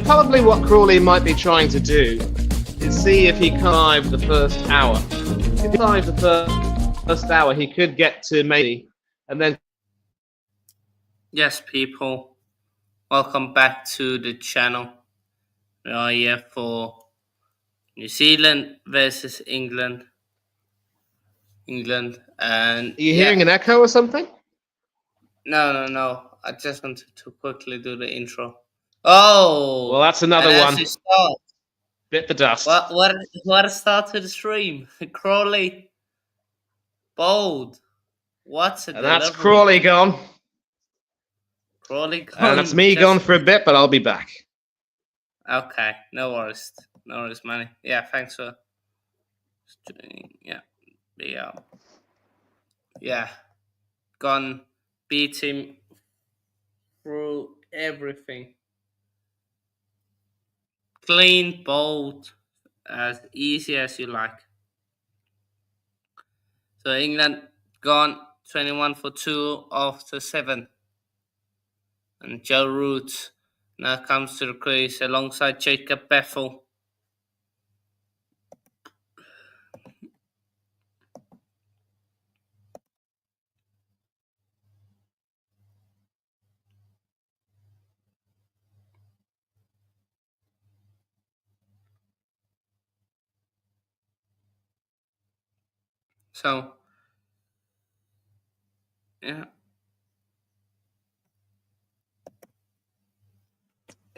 probably what Crawley might be trying to do is see if he can survive the first hour. If he survives the first hour, he could get to maybe, and then. Yes, people, welcome back to the channel. We are here for New Zealand versus England. And Are you hearing an echo or something? No. I just wanted to quickly do the intro. Oh, well, that's another and one. As we start, Bit the dust. What a start to the stream. Crawley, bold. What's a and delivery? That's Crawley gone. Crawley gone. And that's me gone for a bit, but I'll be back. Okay, no worries, Manny. Yeah, thanks for. Yeah, gone, beat him through everything. Clean, bold, as easy as you like. So England gone 21 for 2 after 7. And Joe Root now comes to the crease alongside Jacob Bethel. So, yeah.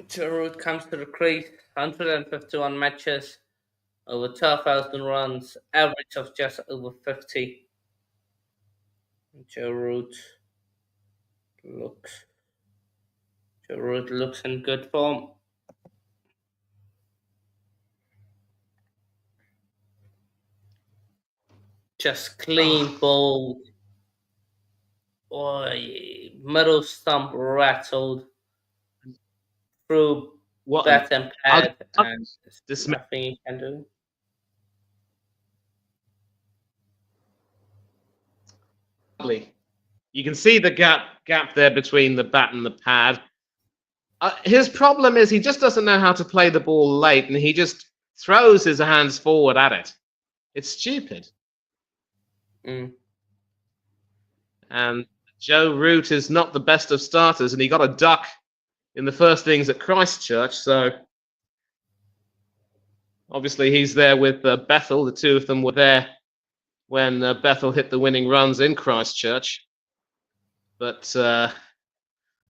Joe Root comes to the crease, 151 matches, over 12,000 runs, average of just over 50. Joe Root looks in good form. Just clean bold. Middle stump rattled through bat and pad, and there's nothing you can do. You can see the gap there between the bat and the pad. His problem is he just doesn't know how to play the ball late, and he just throws his hands forward at it. It's stupid. And Joe Root is not the best of starters, and he got a duck in the first innings at Christchurch, so obviously he's there with Bethel. The two of them were there when Bethel hit the winning runs in Christchurch. But not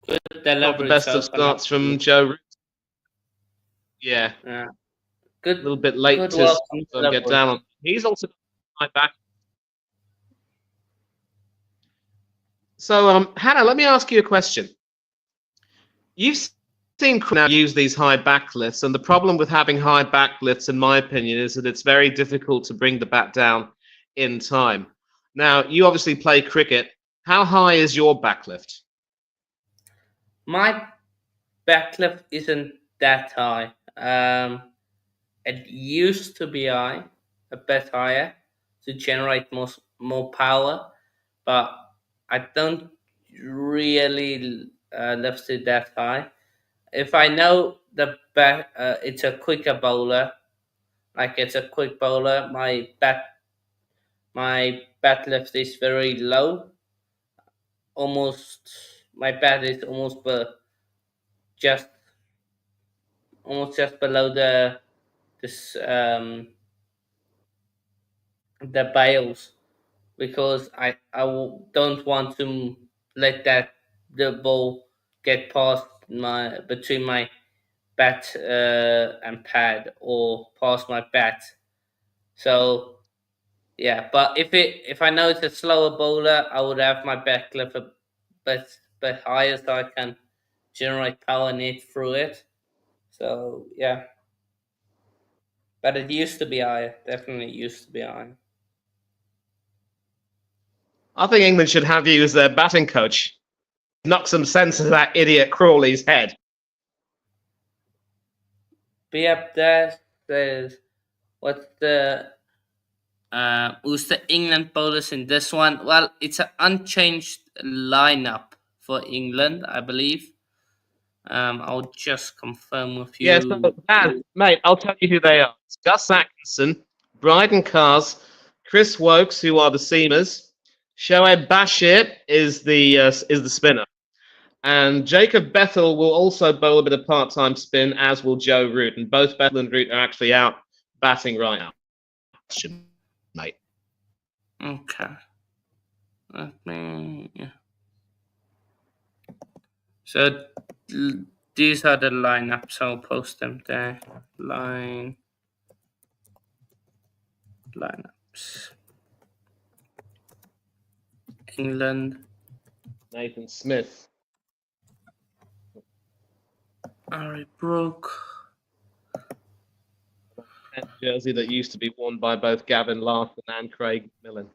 the best of starts from Joe Root. Yeah. Good. A little bit late to get down on. He's also my back. So, Hannah, let me ask you a question. You've seen now use these high backlifts, and the problem with having high backlifts, in my opinion, is that it's very difficult to bring the bat down in time. Now, you obviously play cricket. How high is your backlift? My backlift isn't that high. It used to be high, a bit higher, to generate more power, but I don't really lift it that high. If I know the bat, it's a quicker bowler, like it's a quick bowler, my bat lift is very low. My bat is almost just below the bails, because I don't want to let the ball get past between my bat and pad, or past my bat. So yeah, but if I know it's a slower bowler, I would have my backlift a bit higher, so I can generate power net through it. So yeah, but it used to be higher. Definitely used to be higher. I think England should have you as their batting coach. Knock some sense into that idiot Crawley's head. Be up there. Says, what's who's the England bowlers in this one? Well, it's an unchanged lineup for England, I believe. I'll just confirm with Yeah, you. so Baz, mate, I'll tell you who they are. It's Gus Atkinson, Bryden Cars, Chris Wokes, who are the seamers. Shoaib Bashir is the spinner. And Jacob Bethel will also bowl a bit of part-time spin, as will Joe Root. And both Bethel and Root are actually out batting right now, mate. Okay. Let me. So these are the lineups. I'll post them there. Lineups. England. Nathan Smith. Harry Brook. Jersey that used to be worn by both Gavin Larson and Craig Millen.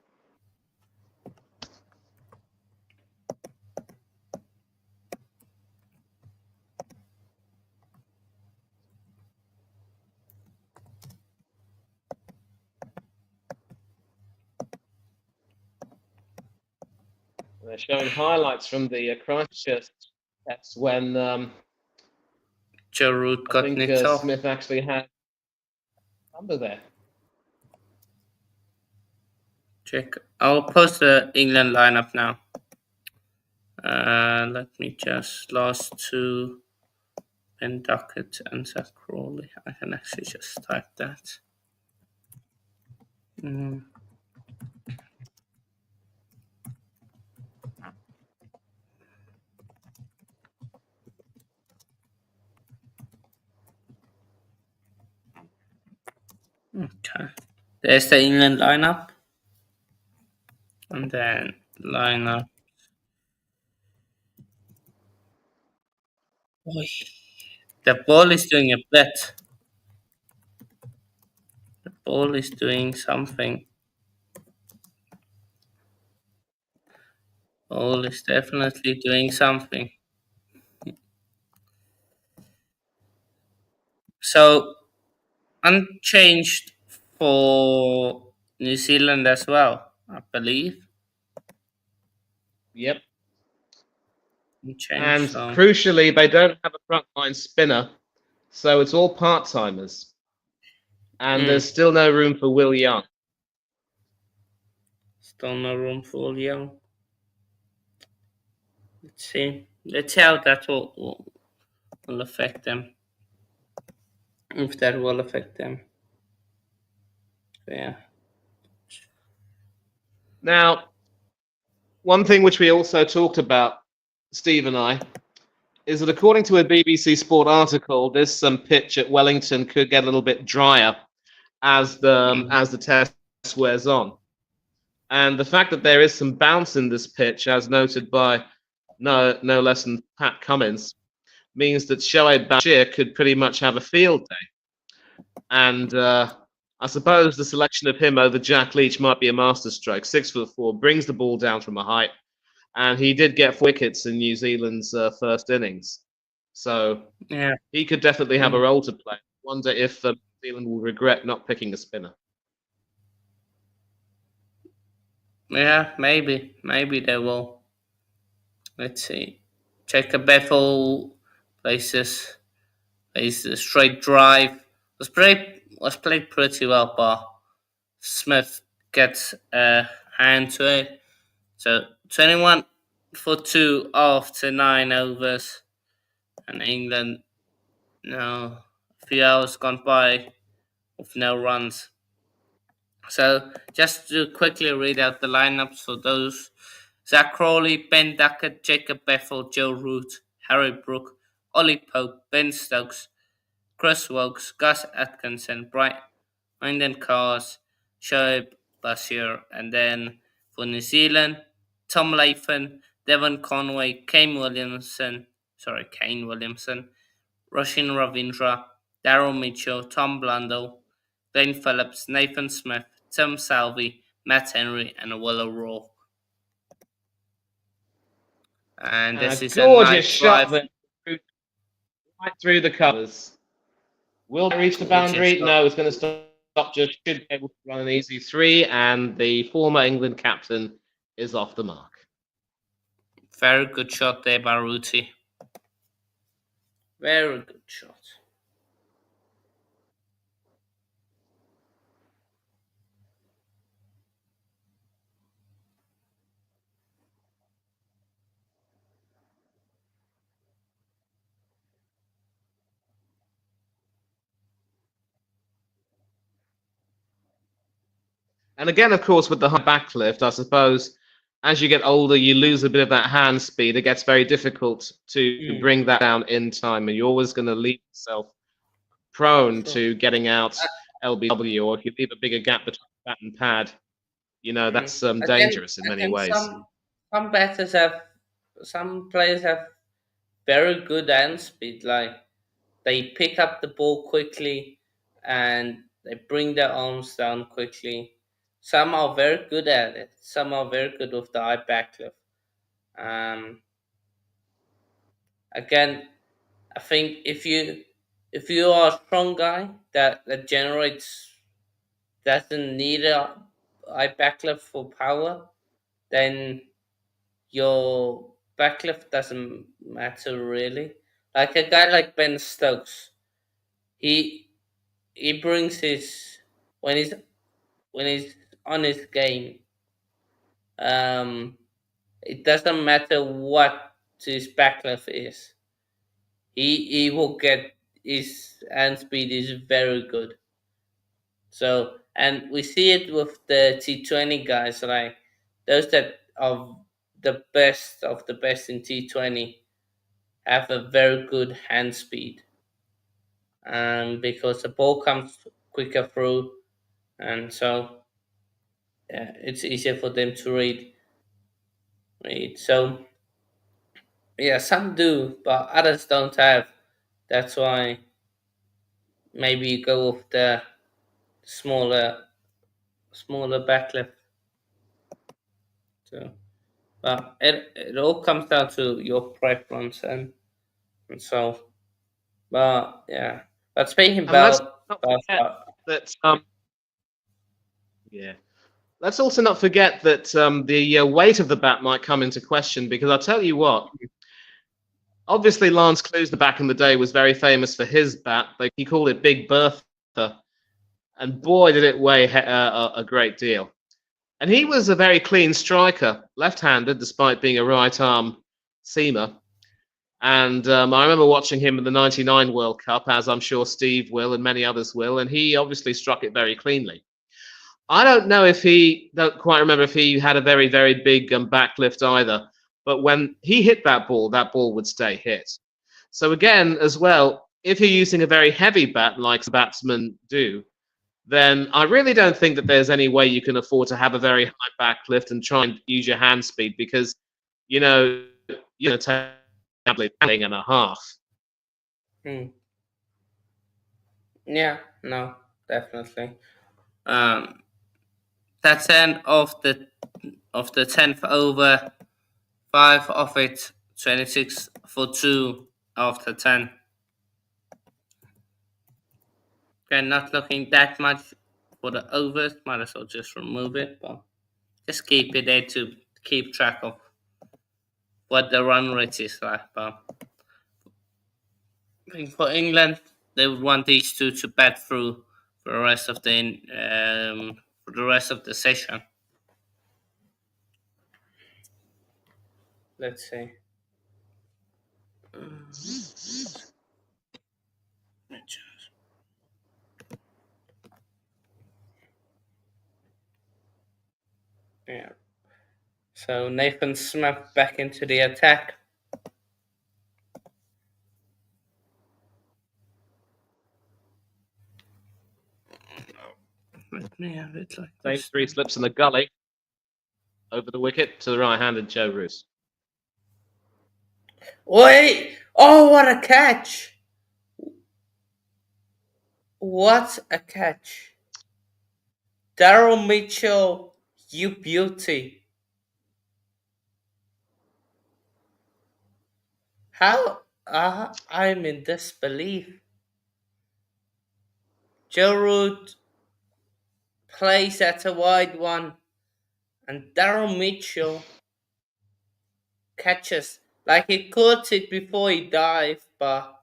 They're showing highlights from the Christchurch test when Joe Root I got think nicked off. Smith actually had a number there. Check. I'll post the England lineup now. Let me just last two. Ben Duckett and Zach Crawley. I can actually just type that. Okay. There's the England lineup. And then lineup. Oy. The ball is doing a bit. The ball is doing something. Ball is definitely doing something. So unchanged for New Zealand as well, I believe. Yep. Unchanged. And So crucially, they don't have a frontline spinner, so it's all part-timers. And there's still no room for Will Young. still no room for Young. Let's see. Let's see how that will affect them. If that will affect them. Yeah. Now, one thing which we also talked about, Steve and I, is that according to a BBC Sport article, this pitch at Wellington could get a little bit drier as the test wears on. And the fact that there is some bounce in this pitch, as noted by no less than Pat Cummins, means that Shoaib Bashir could pretty much have a field day. And I suppose the selection of him over Jack Leach might be a masterstroke. 6'4", brings the ball down from a height, and he did get 4 wickets in New Zealand's first innings. So Yeah. he could definitely have a role to play. Wonder if New Zealand will regret not picking a spinner. Yeah, maybe. Maybe they will. Let's see. Jacob Bethel places a straight drive. Was played pretty well, but Smith gets a hand to it. So 21 for 2 after 9 overs. And England now a few hours gone by with no runs. So just to quickly read out the lineups for those: Zach Crawley, Ben Duckett, Jacob Bethel, Joe Root, Harry Brook, Ollie Pope, Ben Stokes, Chris Wokes, Gus Atkinson, Bryden Cars, Shoaib Bashir, and then for New Zealand, Tom Latham, Devon Conway, Kane Williamson, Roshin Ravindra, Daryl Mitchell, Tom Blundell, Glenn Phillips, Nathan Smith, Tim Salvey, Matt Henry, and Willow Rourke. And this is a Gorgeous nice shot drive. there, right through the covers. Will they reach the boundary? No, it's going to stop. Just should be able to run an easy 3, and the former England captain is off the mark. Very good shot there by Ruti. Very good shot. And again, of course, with the high backlift, I suppose as you get older, you lose a bit of that hand speed. It gets very difficult to Mm, bring that down in time, and you're always going to leave yourself prone sure. to getting out Uh, LBW, or if you leave a bigger gap between bat and pad, that's again, dangerous in many again, ways. some batters have, some players have very good hand speed. Like they pick up the ball quickly and they bring their arms down quickly. Some are very good at it. Some are very good with the high backlift. Um, Again, I think if you are a strong guy that generates doesn't need a high backlift for power, then your backlift doesn't matter really. Like a guy like Ben Stokes, he he brings his when he's when he's on his game. Um, it doesn't matter what his backlift is. He will get his hand speed is very good. So and we see it with the T20 guys, like those that are the best of the best in T20 have a very good hand speed, because the ball comes quicker through, and so yeah, it's easier for them to read. So yeah, some do, but others don't have. That's why maybe you go with the smaller smaller backlift. So, but it all comes down to your preference, and so. But yeah, but speaking And let's not about forget that, yeah, let's also not forget that the weight of the bat might come into question because I'll tell you what. Obviously, Lance Klusener back in the day was very famous for his bat. Like he called it Big Bertha, and boy, did it weigh a great deal. And he was a very clean striker, left-handed, despite being a right-arm seamer. And I remember watching him in the '99 World Cup, as I'm sure Steve will and many others will, and he obviously struck it very cleanly. I don't quite remember if he had a very, very big backlift either. But when he hit that ball would stay hit. So again, as well, if you're using a very heavy bat like batsmen do, then I really don't think that there's any way you can afford to have a very high backlift and try and use your hand speed because, you know, you're going to take a tablet and a half. Hmm. Yeah, no, definitely. Um, that's end of the 10th over. Five of it, 26 for two after 10. Okay, not looking that much for the overs. Might as well just remove it, but just keep it there to keep track of what the run rate is like. But I think for England, they would want these two to bat through for the rest of for the rest of the session. Let's see. Yeah. So Nathan Smith back into the attack. Let me have it like Same this. three slips in the gully over the wicket to the right-handed Joe Roos. Wait! Oh, what a catch! What a catch! Daryl Mitchell, you beauty. How? I'm in disbelief. Joe Root plays at a wide one, and Daryl Mitchell catches. Like he caught it before he dived, but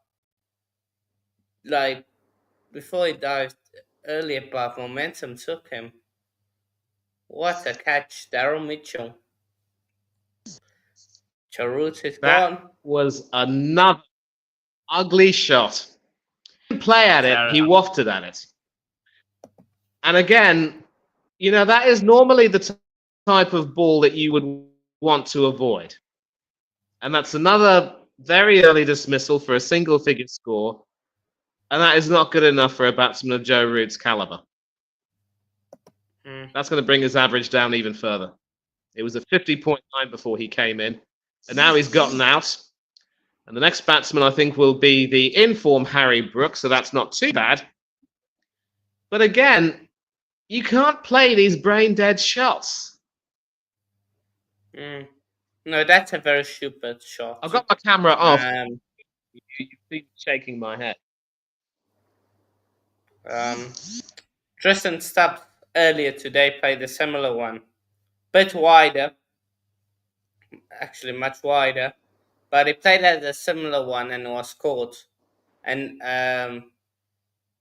like before he dived earlier, but momentum took him. What a catch, Daryl Mitchell. Charut is That gone. was another ugly shot. He didn't play at it, he Tara. wafted at it. And again, that is normally the type of ball that you would want to avoid. And that's another very early dismissal for a single figure score. And that is not good enough for a batsman of Joe Root's caliber. Mm. That's going to bring his average down even further. It was a 50.9 before he came in. And now he's gotten out. And the next batsman, I think, will be the in-form Harry Brooks, so that's not too bad. But again, you can't play these brain-dead shots. Mm. No, that's a very stupid shot. I've got my camera off. Um, You see me shaking my head. Tristan Stubbs earlier today played a similar one. Bit wider, actually much wider, but he played at a similar one and was caught. And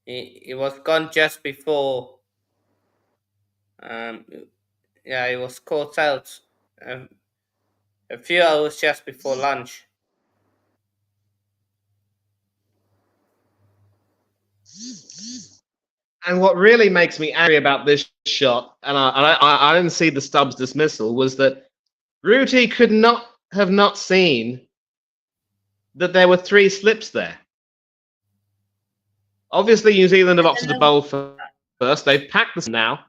he was gone just before. Um, yeah, he was caught out a few hours just before lunch. And what really makes me angry about this shot, and I didn't see the Stubbs dismissal, was that Rooty could not have not seen that there were 3 slips there. Obviously, New Zealand have opted to bowl first. They've packed this now,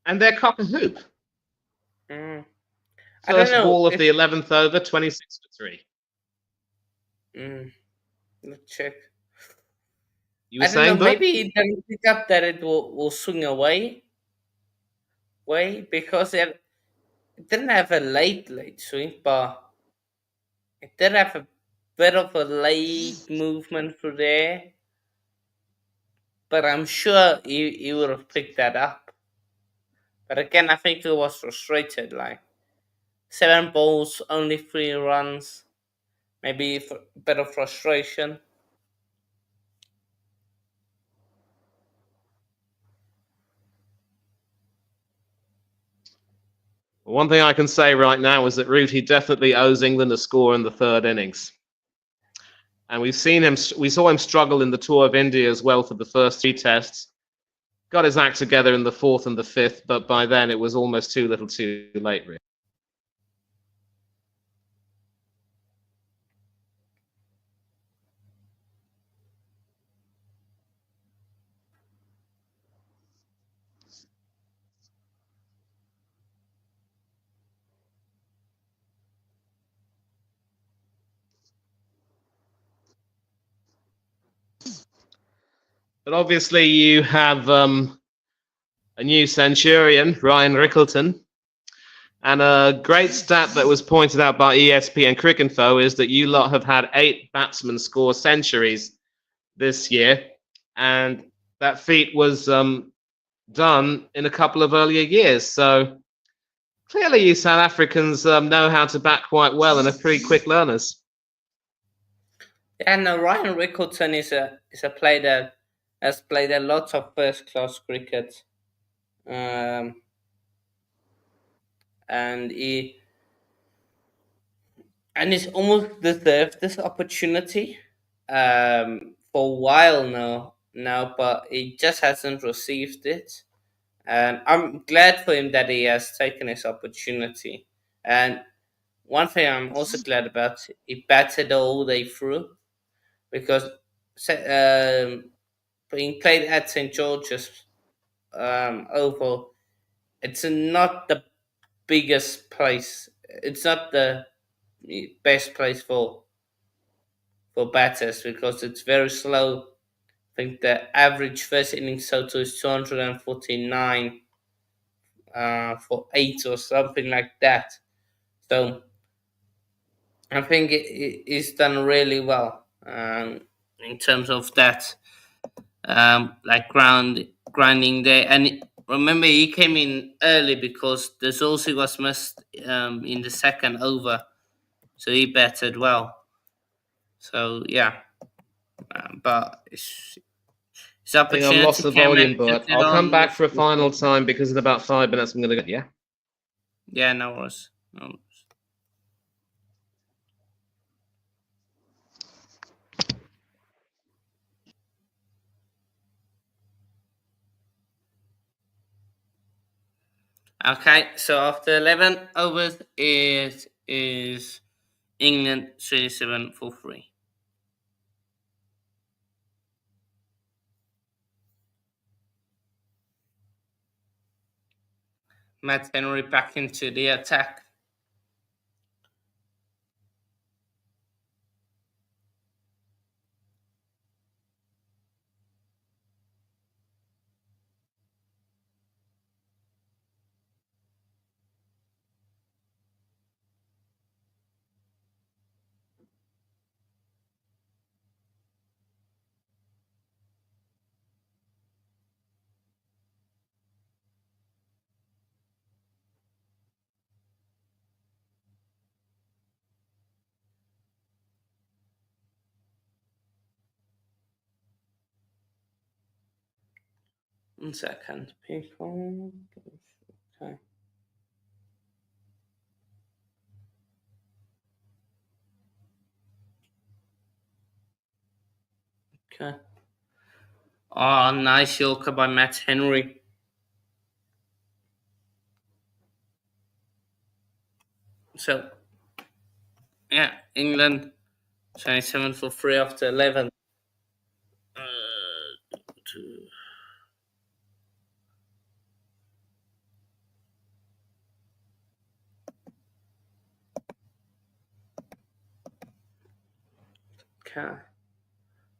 and they're cock a hoop. Mm. I don't First know ball of if the 11th over, 26 for 3. Let's check. You were I don't know. saying, Bud? Maybe he didn't pick up that it will swing away, because it didn't have a late swing, but it did have a bit of a late movement through there. But I'm sure he would have picked that up. But again, I think he was frustrated. Like 7 balls, only 3 runs. Maybe a bit of frustration. One thing I can say right now is that Rooty definitely owes England a score in the 3rd innings. And we saw him struggle in the Tour of India as well for the first 3 tests. Got his act together in the 4th and the 5th, but by then it was almost too little too late, really. But obviously you have a new centurion, Ryan Rickleton. And a great stat that was pointed out by ESPN Cricinfo is that you lot have had 8 batsmen score centuries this year. And that feat was done in a couple of earlier years. So clearly you South Africans know how to bat quite well and are pretty quick learners. Yeah, no, Ryan Rickleton is a player that has played a lot of first class cricket, and he's almost deserved this opportunity for a while now, but he just hasn't received it. And I'm glad for him that he has taken his opportunity. And one thing I'm also glad about, he batted all day through, because being played at St George's Oval, it's not the biggest place. It's not the best place for batters, because it's very slow. I think the average first innings total is 249 for 8 or something like that. So I think it's done really well in terms of that, like grinding there. And remember, he came in early because the Zolsi was missed in the 2nd over, so he batted well. So yeah. but it's I think I've lost opportunity the came and volume, took but it I'll come on back for a with final time because in about 5 minutes I'm going to go. Yeah. yeah, no worries. No worries. Okay, so after 11 overs, it is England 37 for 3. Matt Henry back into the attack. One second, people. Okay. Okay. Oh, nice Yorker by Matt Henry. So, yeah, England 27 for 3 after 11. Two. Okay.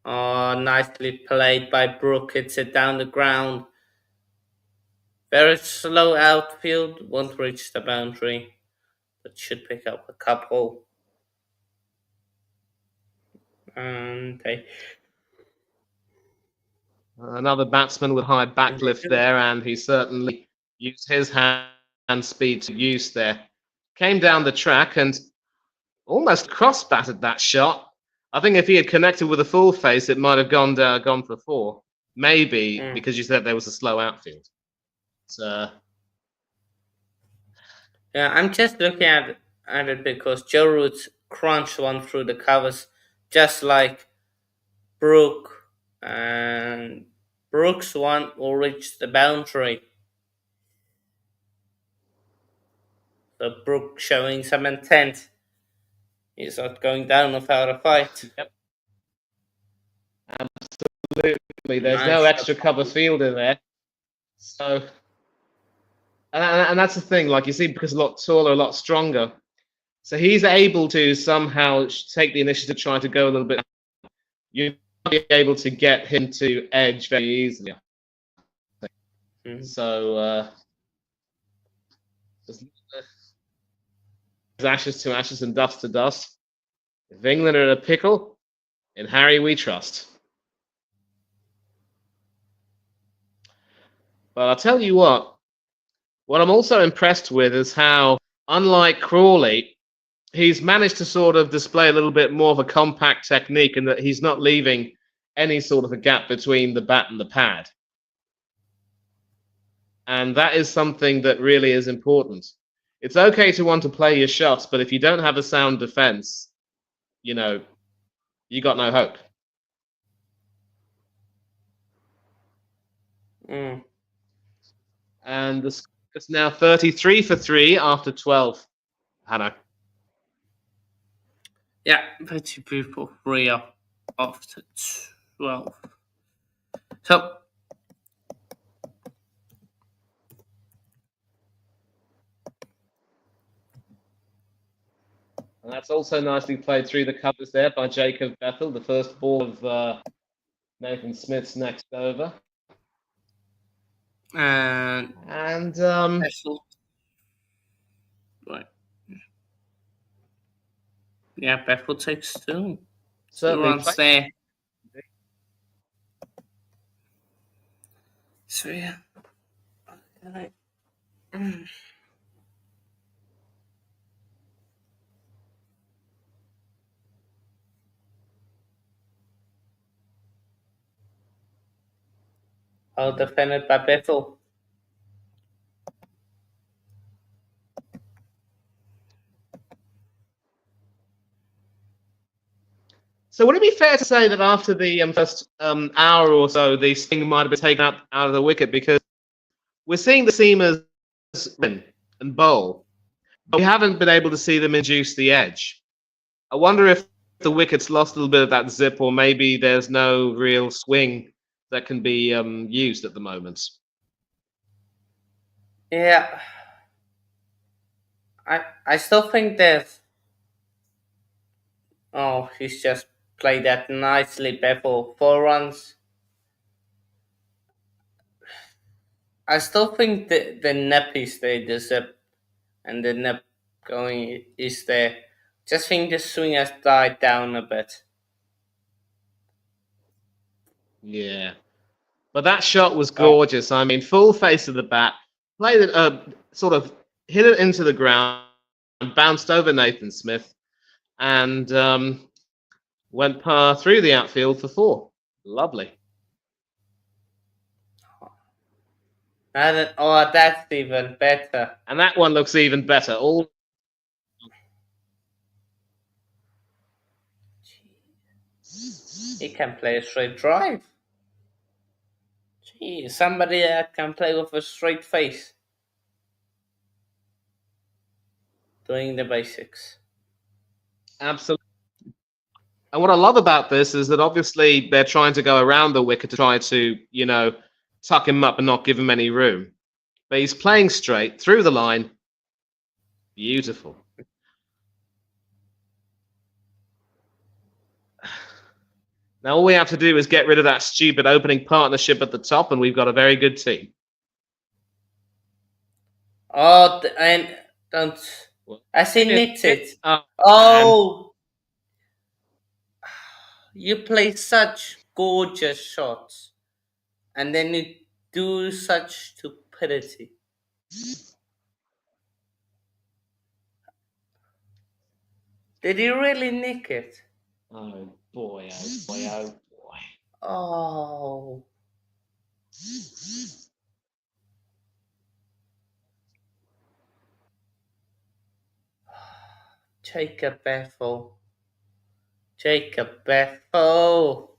Oh, nicely played by Brook. Hits it down the ground. Very slow outfield. Won't reach the boundary, but should pick up a couple. And they. Another batsman with high backlift there, and he certainly used his hand speed to use there. Came down the track and almost cross batted that shot. I think if he had connected with a full face, it might have gone for 4. Maybe because you said there was a slow outfield. So, Yeah, I'm just looking at it because Joe Root crunched one through the covers, just like Brook, and Brook's one will reach the boundary. So Brook showing some intent. He's not going down without a fight. yep, absolutely. There's Nice no shot. extra cover field in there. So, and that's the thing. Like you see, because a lot taller, a lot stronger. So he's able to somehow take the initiative, try to go a little bit. You'll be able to get him to edge very easily. Mm. So, ashes to ashes and dust to dust. If England are in a pickle, in Harry we trust. But I'll tell you what I'm also impressed with is how, unlike Crawley, he's managed to sort of display a little bit more of a compact technique in that he's not leaving any sort of a gap between the bat and the pad. And that is something that really is important. It's okay to want to play your shots, but if you don't have a sound defense, you know, you got no hope. Mm. And the score is now 33 for 3 after 12. Hannah. Yeah, 33 for 3 after 12. So, And that's also nicely played through the covers there by Jacob Bethel, the first ball of Nathan Smith's next over. and And Bethel. Right. Yeah, Bethel takes 2. 2 certainly runs played. there. So, yeah. Okay. How defended by Bethel. So would it be fair to say that after the first hour or so, the sting might have been taken out of the wicket, because we're seeing the seamers win and bowl, but we haven't been able to see them induce the edge. I wonder if the wicket's lost a little bit of that zip, or maybe there's no real swing that can be used at the moment. Yeah, I still think there's. Oh, he's just played that nicely, Bethel. 4 runs. I still think the nip is there, the zip, and the nip going is there. Just think the swing has died down a bit. Yeah. But that shot was gorgeous. I mean, full face of the bat, played it, sort of hit it into the ground, bounced over Nathan Smith, and went par through the outfield for 4. Lovely. That's even better. And that one looks even better. He can play a straight drive. Gee, somebody that can play with a straight face. Doing the basics. Absolutely. And what I love about this is that obviously they're trying to go around the wicket to try to, tuck him up and not give him any room. But he's playing straight through the line. Beautiful. Now all we have to do is get rid of that stupid opening partnership at the top, and we've got a very good team. Oh, and don't. I see nicks it. Oh, you play such gorgeous shots, and then you do such stupidity. Did he really nick it? Oh boy, oh boy, oh boy. Oh. Jacob Bethel. Jacob Bethel.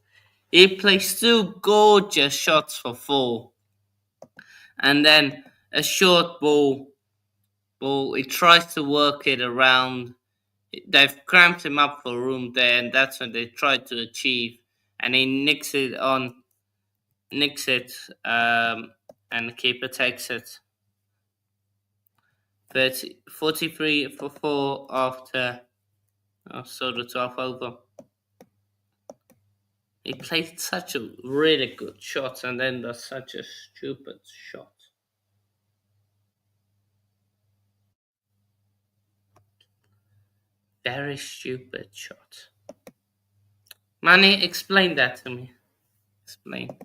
He plays 2 gorgeous shots for 4. And then a short ball. He tries to work it around. They've cramped him up for room there, and that's what they try to achieve. And he nicks it, and the keeper takes it. 43 for 4 after the 12th over. He played such a really good shot, and then does such a stupid shot. Very stupid shot. Manny, explain that to me. Explain.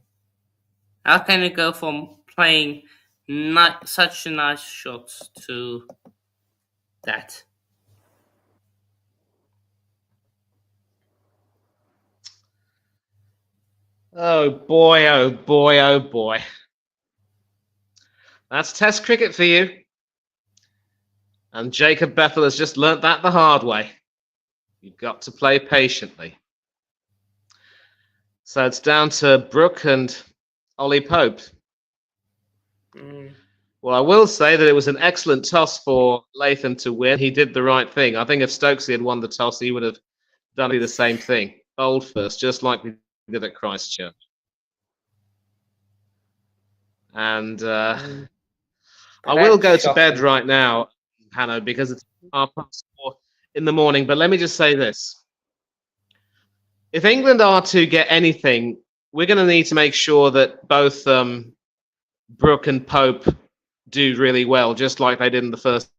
How can you go from playing such nice shots to that? Oh boy, oh boy, oh boy. That's Test cricket for you. And Jacob Bethel has just learnt that the hard way. You've got to play patiently. So it's down to Brooke and Ollie Pope. Well, I will say that it was an excellent toss for Latham to win. He did the right thing. I think if Stokesy had won the toss, he would have done the same thing. Bowled first, just like we did at Christchurch. And I will go to bed right now, Hanno, because it's 4:30 in the morning. But let me just say this. If England are to get anything, we're going to need to make sure that both Brooke and Pope do really well, just like they did in the first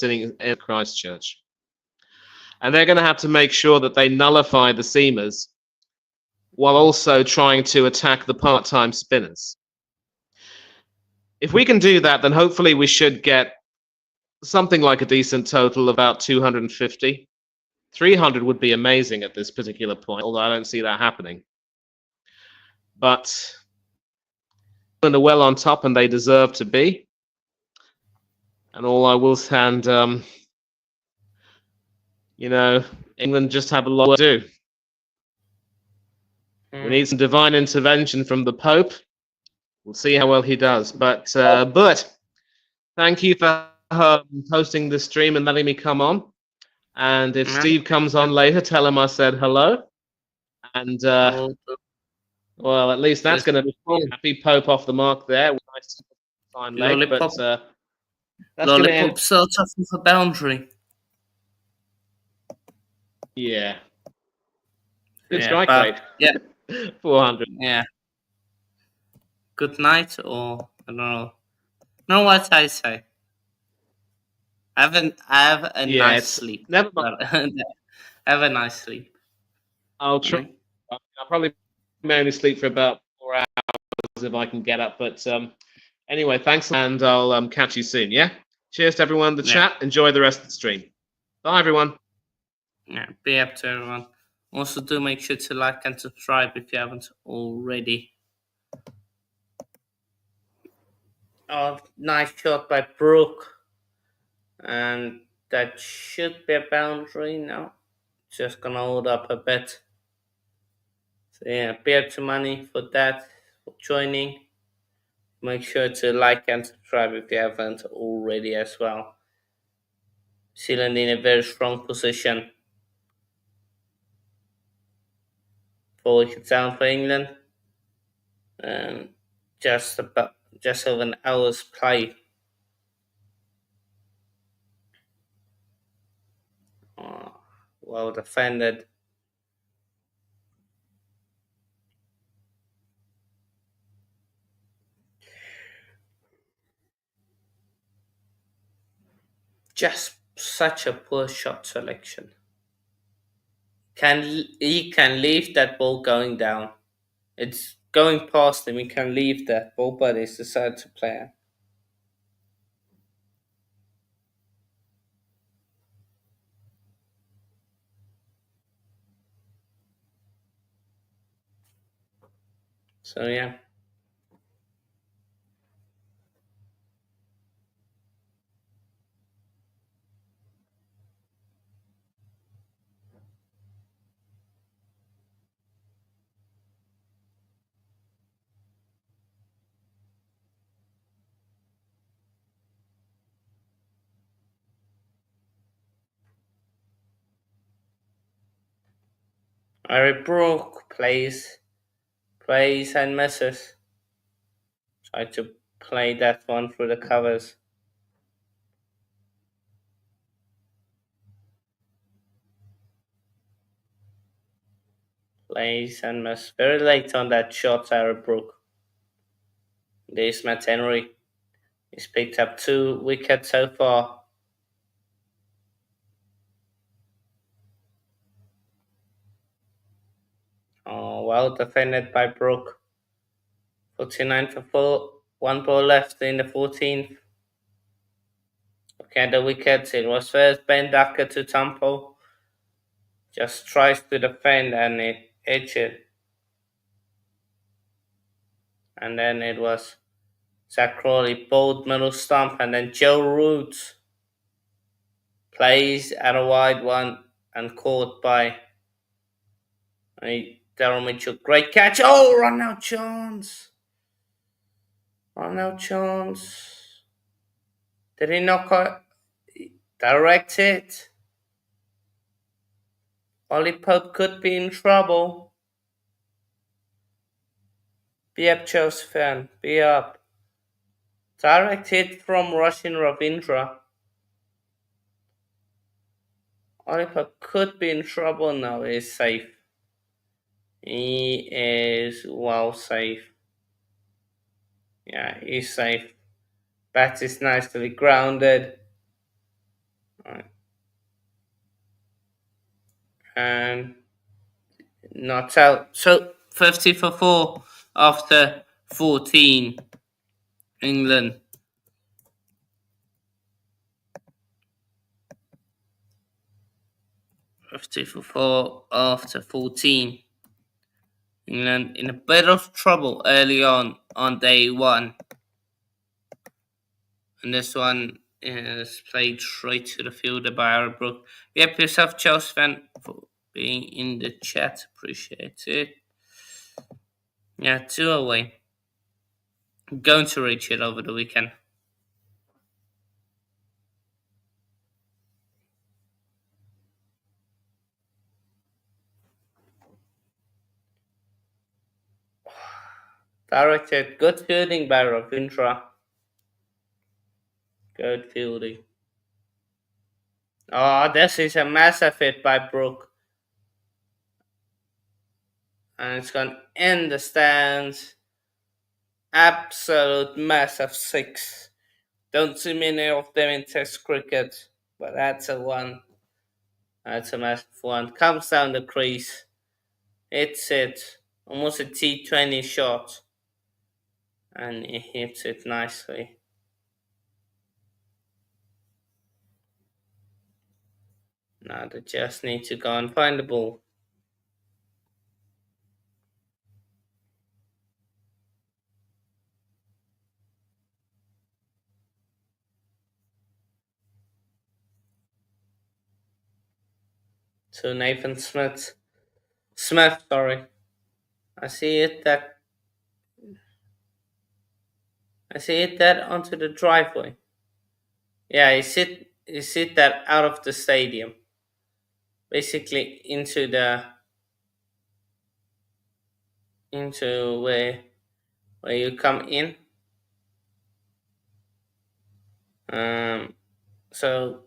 inning in Christchurch. And they're going to have to make sure that they nullify the seamers while also trying to attack the part-time spinners. If we can do that, then hopefully we should get something like a decent total of about 250. 300 would be amazing at this particular point, although I don't see that happening. But are well on top, and they deserve to be. And all I will stand, England just have a lot to do. We need some divine intervention from the Pope. We'll see how well he does. But thank you for hosting this stream and letting me come on. And if Steve comes on later, tell him I said hello. And well, at least that's going to be happy. Pope off the mark there. Nice fine leg, but that's going to end. Sort of with a boundary. Yeah. Good strike rate. Yeah. 400. Yeah. Good night, or I don't know. Know what I say? Have a nice sleep. Never mind. Have a nice sleep. I'll try. I'll probably only sleep for about 4 hours if I can get up. But anyway, thanks, and I'll catch you soon. Yeah. Cheers to everyone in the chat. Enjoy the rest of the stream. Bye, everyone. Yeah. Be up to everyone. Also, do make sure to like and subscribe if you haven't already. Oh, nice shot by Brooke. And that should be a boundary now. Just gonna hold up a bit. So yeah, be up to money for that, for joining. Make sure to like and subscribe if you haven't already as well. Zealand in a very strong position. 4 wickets down for England. And just over an hour's play. Oh, well defended. Just such a poor shot selection. He can leave that ball going down. It's going past him. He can leave that ball, but he's decided to play it. So yeah. Harry Brook plays and misses. Try to play that one through the covers. Plays and misses. Very late on that shot, Harry Brook. There's Matt Henry. He's picked up 2 wickets so far. Oh, well defended by Brook. 49 for 4. 1 ball left in the 14th. Okay, the wickets. It was first Ben Ducker to Tampo. Just tries to defend and it hits it. And then it was Zach Crawley, bold middle stump, and then Joe Root plays at a wide one and caught by Daryl Mitchell. Great catch. Oh, run out chance. Run out chance. Did he knock out? Direct hit. Ollie Pope could be in trouble. Be up, Chelsea fan. Be up. Direct hit from Russian Ravindra. Ollie Pope could be in trouble now. He's safe. He is well safe. Yeah, he's safe. Bat is nicely grounded. Right. And not out. So 50 for 4 after 14. England. $50 for 4 after 14. England in a bit of trouble early on day one. And this one is played straight to the fielder by Aaron Brook. Yep, yourself, Chelsea fan, for being in the chat. Appreciate it. Yeah, 2 away. I'm going to reach it over the weekend. Directed. Good fielding by Ravindra. Good fielding. Oh, this is a massive hit by Brook. And it's gone in the stands. Absolute massive 6. Don't see many of them in Test cricket, but that's a one. That's a massive one. Comes down the crease. Hits it. Almost a T20 shot. And he hits it nicely. Now they just need to go and find the ball. So Nathan Smith, sorry. I see it that onto the driveway. Yeah, he hit that out of the stadium. Basically into where you come in. So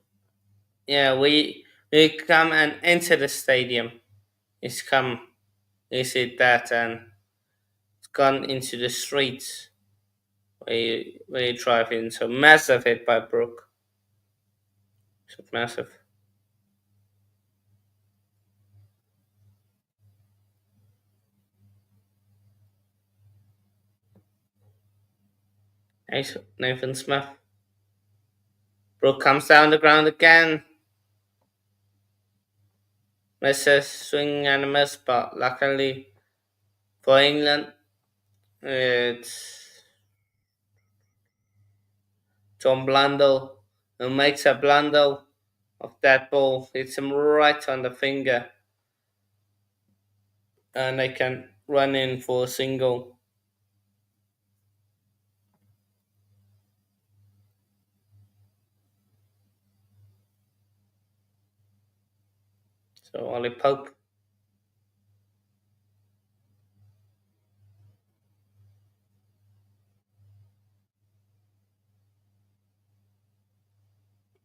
yeah, we come and enter the stadium. It's hit that and it's gone into the streets where you drive in. So massive hit by Brook. So massive. Nathan Smith. Brook comes down the ground again. Misses, swing and a miss, but luckily for England, it's Tom Blundell who makes a blunder of that ball. Hits him right on the finger. And they can run in for a single. So Ollie Pope.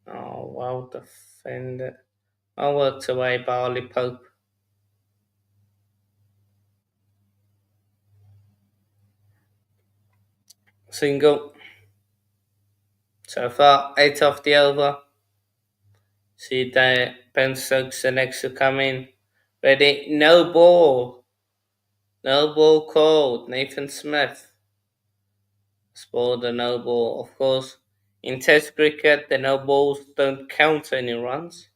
Oh, well defended. Oh, worked away by Ollie Pope. Single. So far, 8 off the over. See that Ben Stokes the next to come in. Ready? No ball. No ball called. Nathan Smith. Scored the no ball. Of course, in Test cricket, the no balls don't count any runs.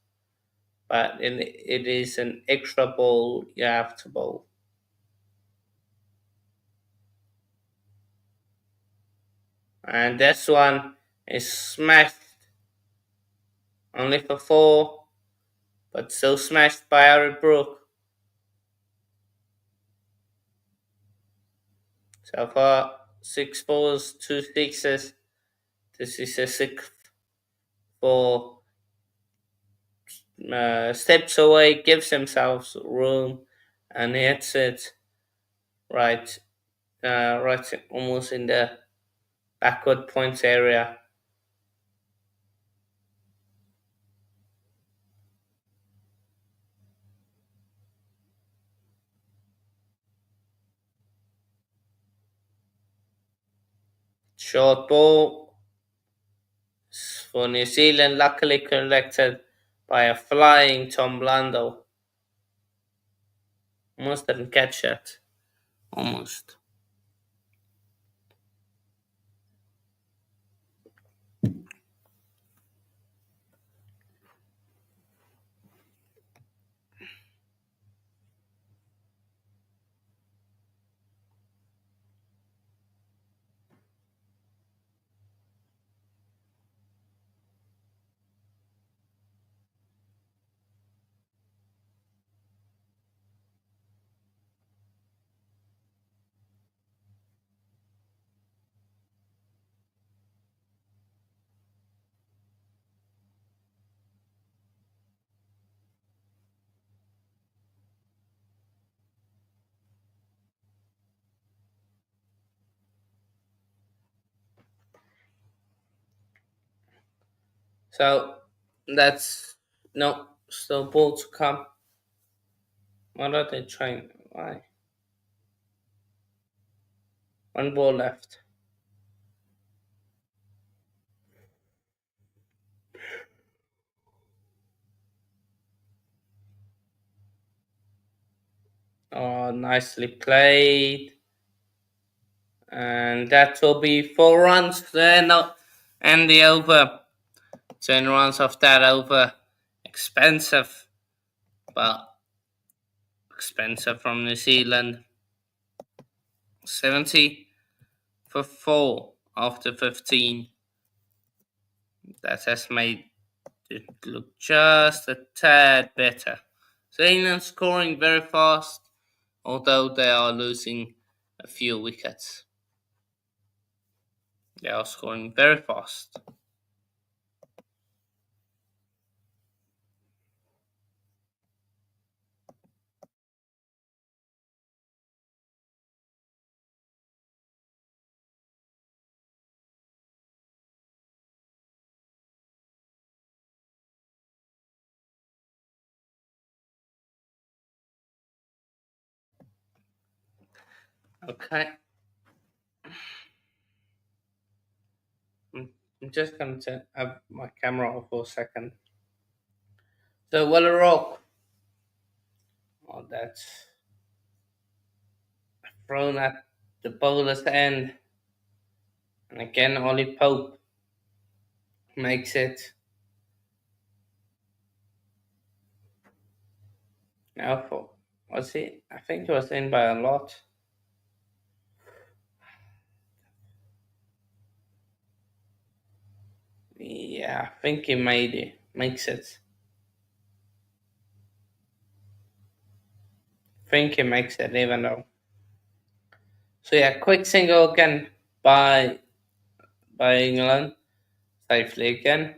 But it is an extra ball you have to bowl. And this one is smashed only for 4, but still smashed by Aaron Brook. So far, 6 fours, 2 sixes. This is a 6 for steps away, gives himself room, and hits it right almost in the backward points area. Short ball for New Zealand, luckily collected by a flying Tom Blundell. Almost didn't catch it. Almost. So that's no, still ball to come. What are they trying? Why? One ball left. Oh, nicely played. And that will be 4 runs there. No, and the over. 10 runs off that over. Expensive, but expensive from New Zealand. 70 for 4 after 15. That has made it look just a tad better. Zealand scoring very fast, although they are losing a few wickets. They are scoring very fast. Okay. I'm just going to have my camera off for a second. So, Watchalong. Oh, that's thrown at the bowler's end. And again, Ollie Pope makes it. Now, for was he? I think he was in by a lot. Yeah, I think he made it. Makes it. I think he makes it, even though. So yeah, quick single again by England, safely again.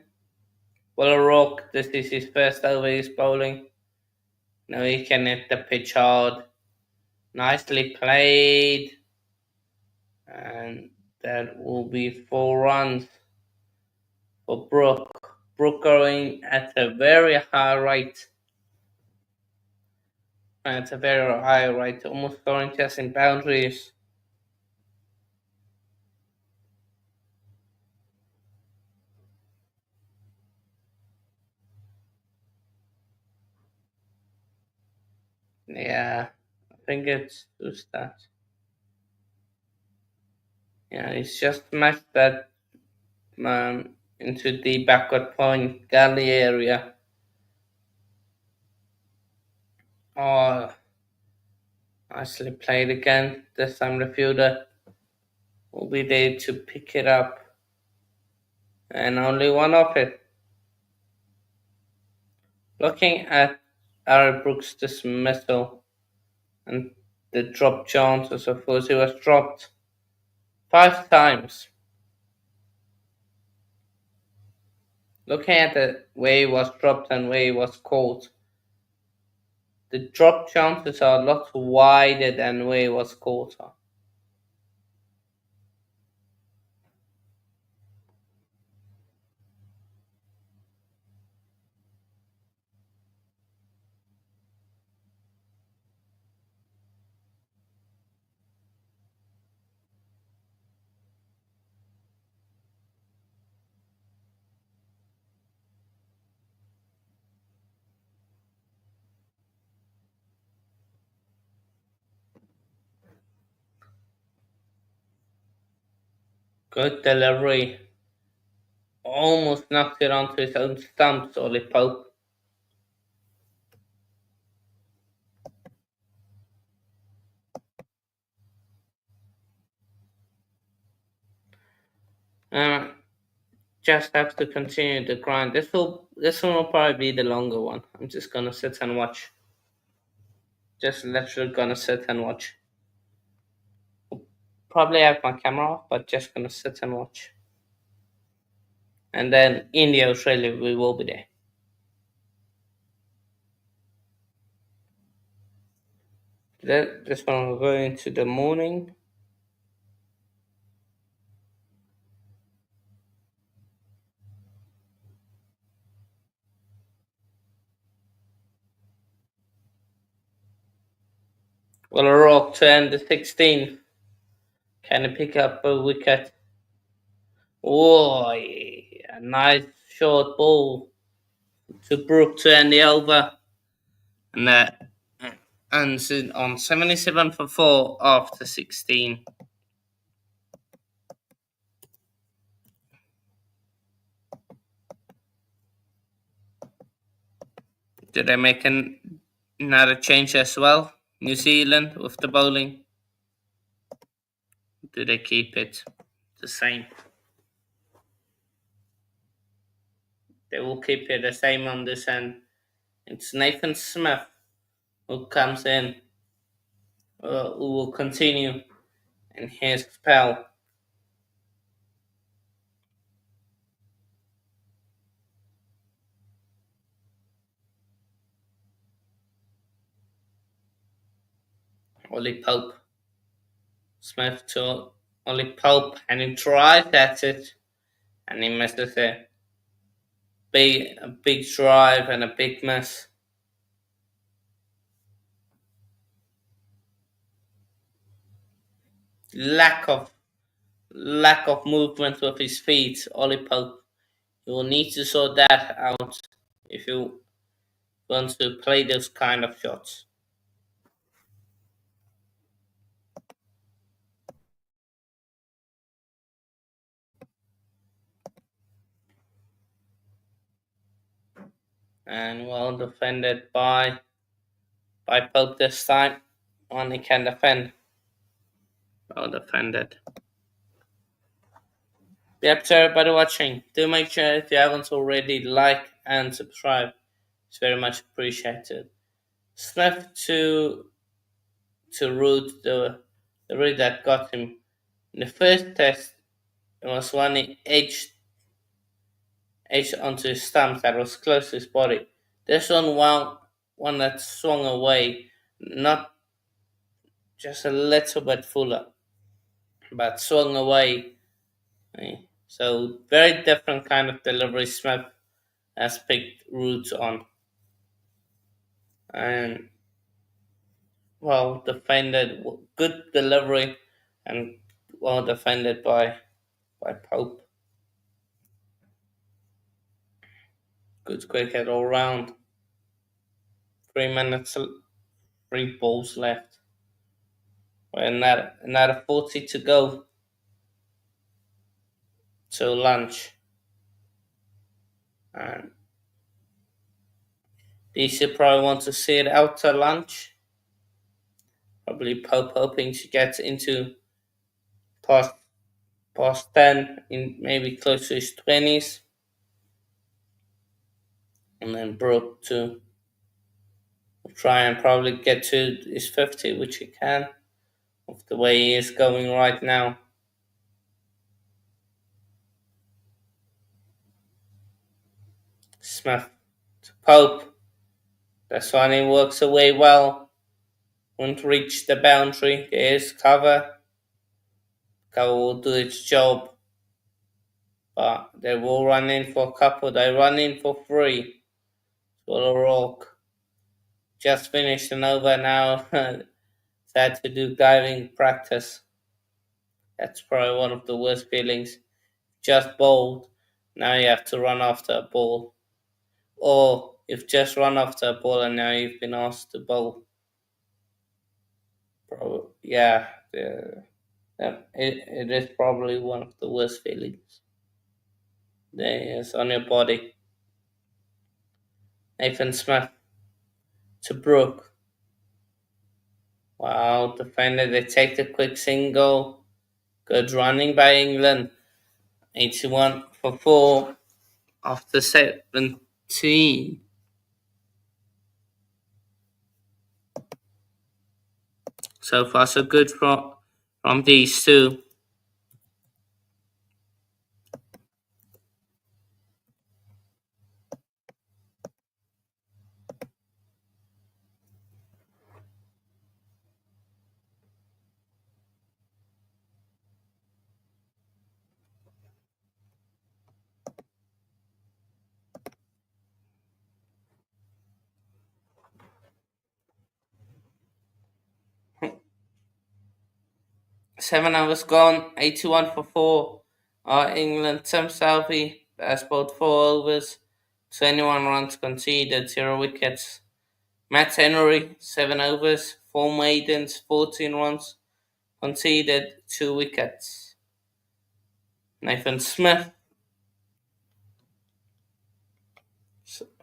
Watchalong, this is his first over he's bowling. Now he can hit the pitch hard. Nicely played. And that will be 4 runs for Brook. Brook going at a very high rate. At a very high rate, almost scoring just in boundaries. Yeah, I think it's who's that? Yeah, he's just smashed that into the backward point galley area. Oh, nicely played again. This time the fielder will be there to pick it up. And only one of it. Looking at Aaron Brooks' dismissal and the drop chances, of course, he was dropped 5 times. Looking at the way he was dropped and where he was caught, the drop chances are a lot wider than where he was caught. Good delivery. Almost knocked it onto his own stumps, Ollie Pope. Um, just have to continue the grind. This one will probably be the longer one. I'm just gonna sit and watch. Just literally gonna sit and watch. Probably have my camera off, but just gonna sit and watch. And then India, Australia, we will be there. This one will go into the morning. Well, a rock to end the 16th. Can he pick up a wicket? Oh, a nice short ball to Brook to end the over. And that ends it on 77 for 4 after 16. Did they make another change as well? New Zealand with the bowling? Do they keep it the same? They will keep it the same on this end. It's Nathan Smith who comes in, who will continue in his spell. Ollie Pope. Smith to Ollie Pope, and he tries at it, and he misses it. A big drive and a big miss. Lack of movement with his feet, Ollie Pope. You will need to sort that out if you want to play those kind of shots. And well defended by Pope this time. Only can defend. Well defended. Yep, to everybody watching, do make sure if you haven't already, like and subscribe. It's very much appreciated. Smith to root the route that got him. In the first test, it was one he edged onto his stump that was close to his body. This one that swung away, not just a little bit fuller, but swung away. So very different kind of delivery Smith has picked routes on. And well defended, good delivery, and well defended by Pope. Good cricket all round. 3 minutes, 3 balls left. Another 40 to go till lunch. And DC probably want to see it out to lunch. Probably Pope hoping to get into past 10, in maybe close to his 20s. And then Brook to try and probably get to his 50, which he can, with the way he is going right now. Smith to Pope. This one he works away well. Won't reach the boundary. There's cover. Cover will do its job. But they will run in for a couple. They run in for 3. Swallow Rock. Just finished an over now. Had to do diving practice. That's probably one of the worst feelings. Just bowled. Now you have to run after a ball. Or you've just run after a ball and now you've been asked to bowl. Probably, yeah. It is probably one of the worst feelings. There is on your body. Nathan Smith to Brook. Wow, defender, they take the quick single. Good running by England. 81 for 4 after 17. So far, so good from these two. 7 overs gone, 81 for 4. England, Tim Southey has bowled 4 overs, 21 runs conceded, 0 wickets. Matt Henry, 7 overs, 4 maidens, 14 runs conceded, 2 wickets. Nathan Smith,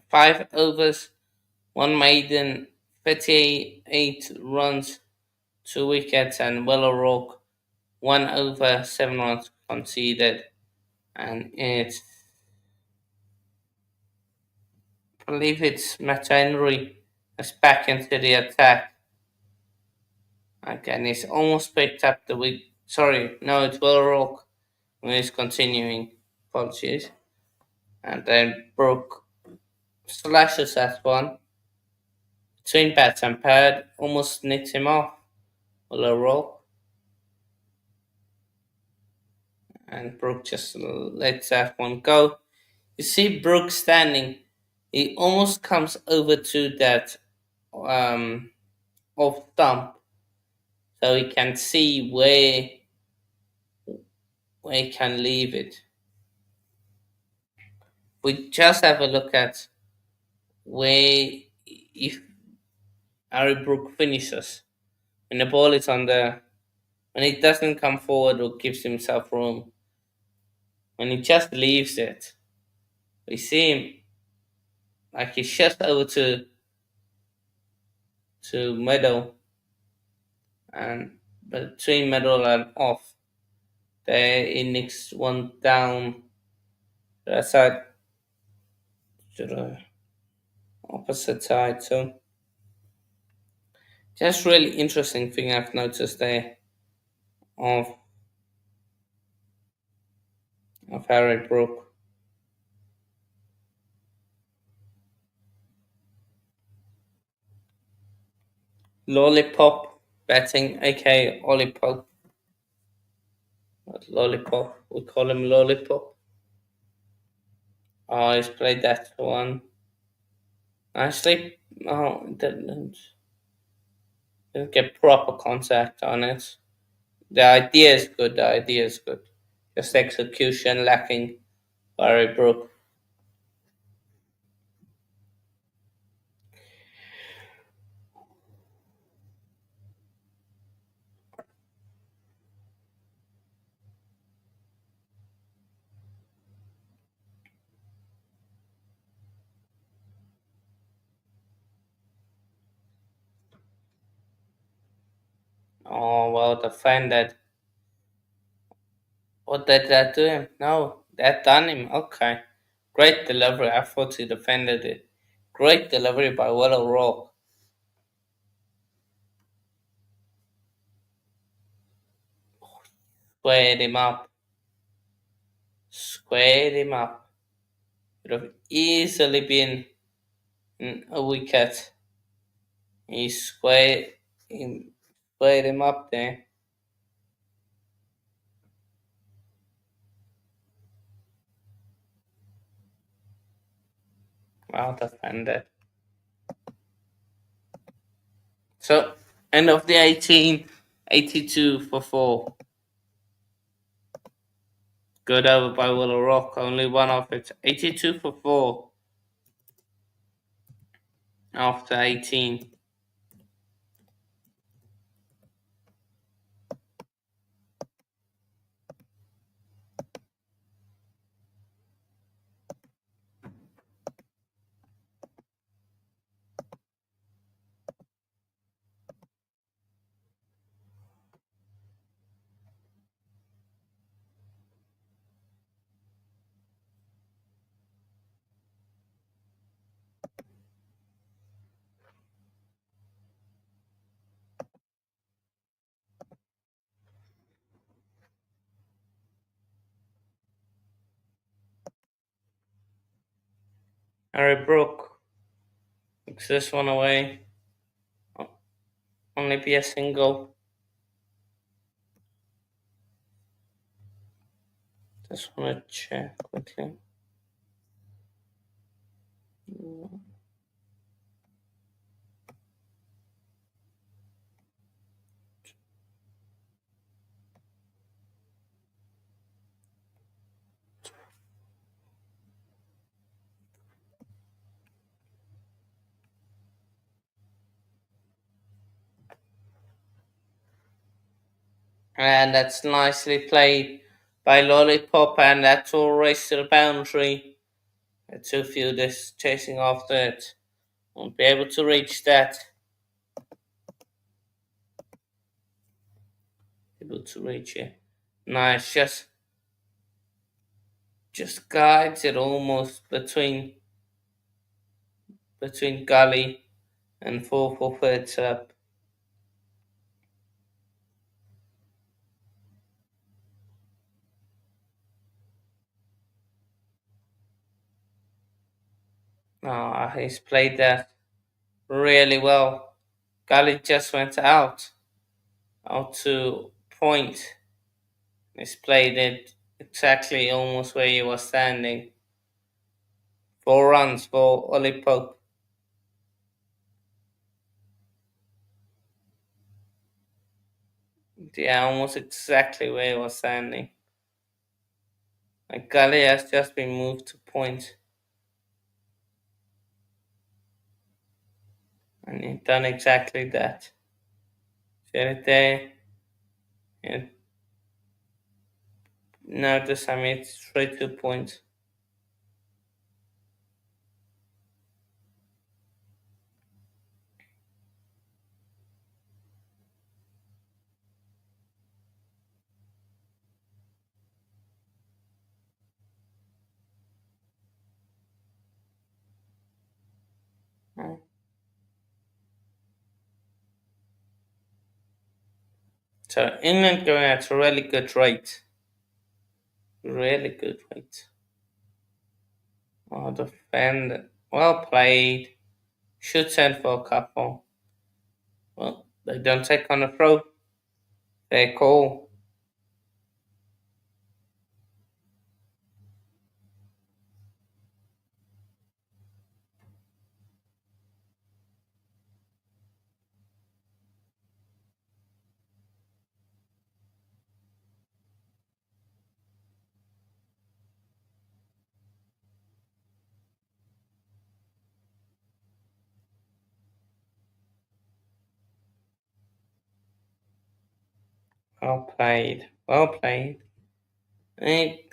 5 overs, 1 maiden, 38 runs, 2 wickets, and Will O'Rourke, 1 over, 7 runs conceded. And I believe it's Matt Henry is back into the attack. Again, he's almost picked up the week. Sorry, no, it's Will O'Rourke who is continuing. Apologies. And then Brooke slashes that one. Between bats and pad, almost nicks him off. Will O'Rourke. And Brooke just lets that one go. You see Brooke standing. He almost comes over to that off stump so he can see where he can leave it. We just have a look at where if Harry Brook finishes. When the ball is on the when he doesn't come forward or gives himself room. When he just leaves it. We see him like he's just over to middle and between middle and off. There he nicks one down the side to the opposite side. So just really interesting thing I've noticed there of Harry Brook. Lollipop batting, aka Lollipop. Lollipop, we call him Lollipop. Oh, he's played that one. Actually, oh, didn't get proper contact on it. The idea is good, the idea is good. Just execution lacking. Barry Brook. Oh, well defended. What did that do him? No, that done him. Okay. Great delivery. I thought he defended it. Great delivery by Will O'Rourke. Squared him up. Squared him up. Could have easily been a wicket. He squared him up there. Well defended. So, end of the 18, 82 for 4. Good over by Will O'Rourke, only one of it. 82 for 4 after 18. Harry Brook takes this one away. Only be a single. Just want to check quickly. And that's nicely played by Lollipop, and that's all race to the boundary. The two fielders chasing after it. Won't be able to reach that. Able to reach it. Nice, just guides it almost between gully and 4 for up. He's played that really well. Gully just went out to point. He's played it exactly almost where he was standing. 4 runs for Ollie Pope. Yeah, almost exactly where he was standing. Like Gully has just been moved to point. And he's done exactly that. See it there? And now this time it's straight to point. Oh. So England going at a really good rate. Really good rate. Oh, defend. Well played. Should send for a couple. Well, they don't take on the throw. They call. Well played. Well played.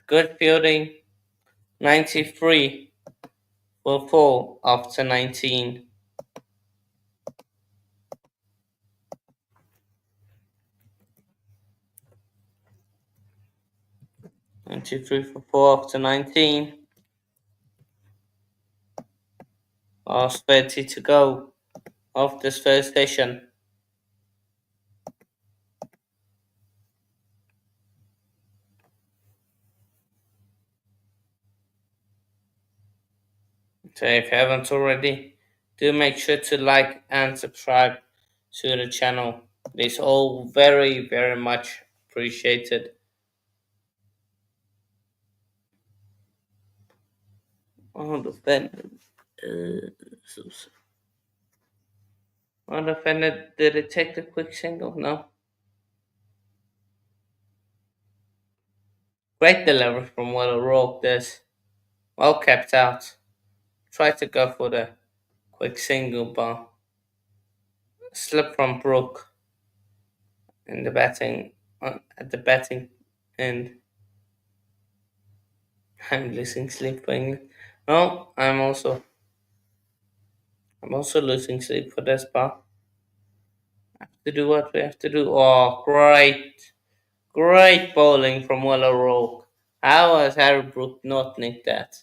Good fielding. 93 for 4 after 19. 93 for 4 after 19. Last 30 to go of this first session. So if you haven't already, do make sure to like and subscribe to the channel. It's all very, very much appreciated. Oh, defender. So sorry. Oh, defender, did it take the quick single? No. Great delivery from Will O'Rourke. This well kept out. Tried to go for the quick single, but slip from Brook in the batting at the batting end. I'm losing sleep for England. No, I'm also losing sleep for this bar. Have to do what we have to do. Oh, great bowling from Will O'Rourke. How has Harry Brook not nicked that?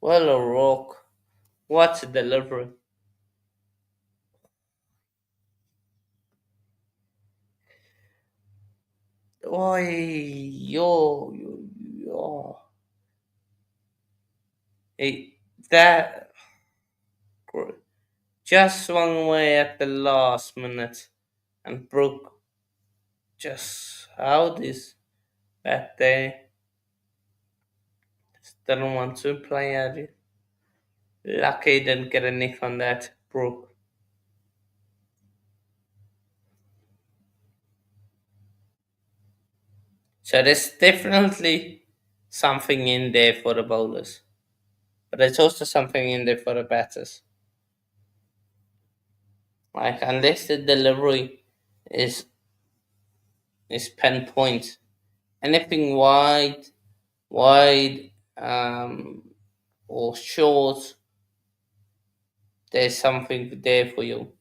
Will O'Rourke, what a delivery! Oi, yo. Hey, that just swung away at the last minute, and Brook just how this that day didn't want to play at it. Lucky didn't get a nick on that Brook. So there's definitely something in there for the bowlers, but there's also something in there for the batters. Like unless the delivery is is pen point. Anything wide, or short, there's something there for you.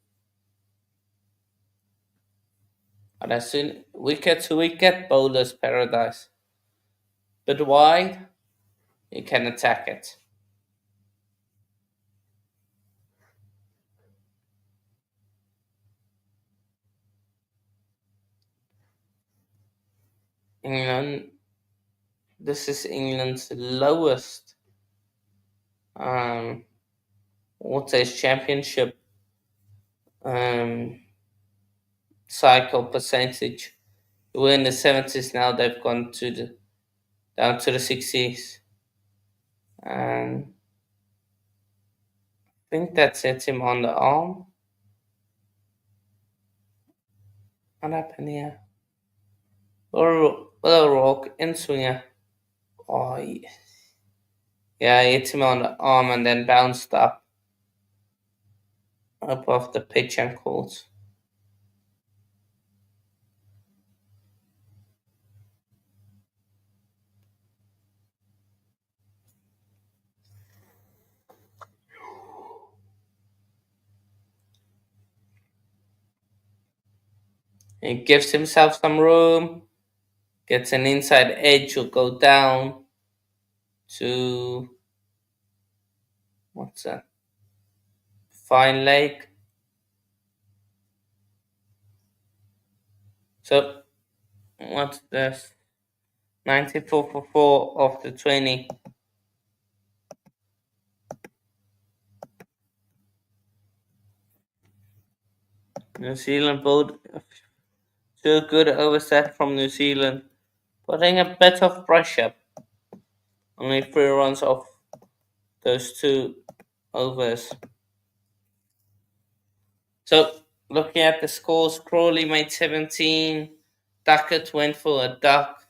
And as soon wicket to wicket, bowler's paradise. But wide, you can attack it. England, this is England's lowest um, what's a championship um, cycle percentage. We're in the 70s now. They've gone to the down to the 60s, and I think that sets him on the arm. What happened here? Or rock in swinger. Oh, yeah, hit him on the arm and then bounced up off the pitch and caught. He gives himself some room, gets an inside edge, will go down to what's that? Fine leg. So what's this? 94 for 4 of the 20. New Zealand bowled two good overset from New Zealand, putting a bit of pressure. Only 3 runs off those two overs. So looking at the scores, Crawley made 17, Duckett went for a duck,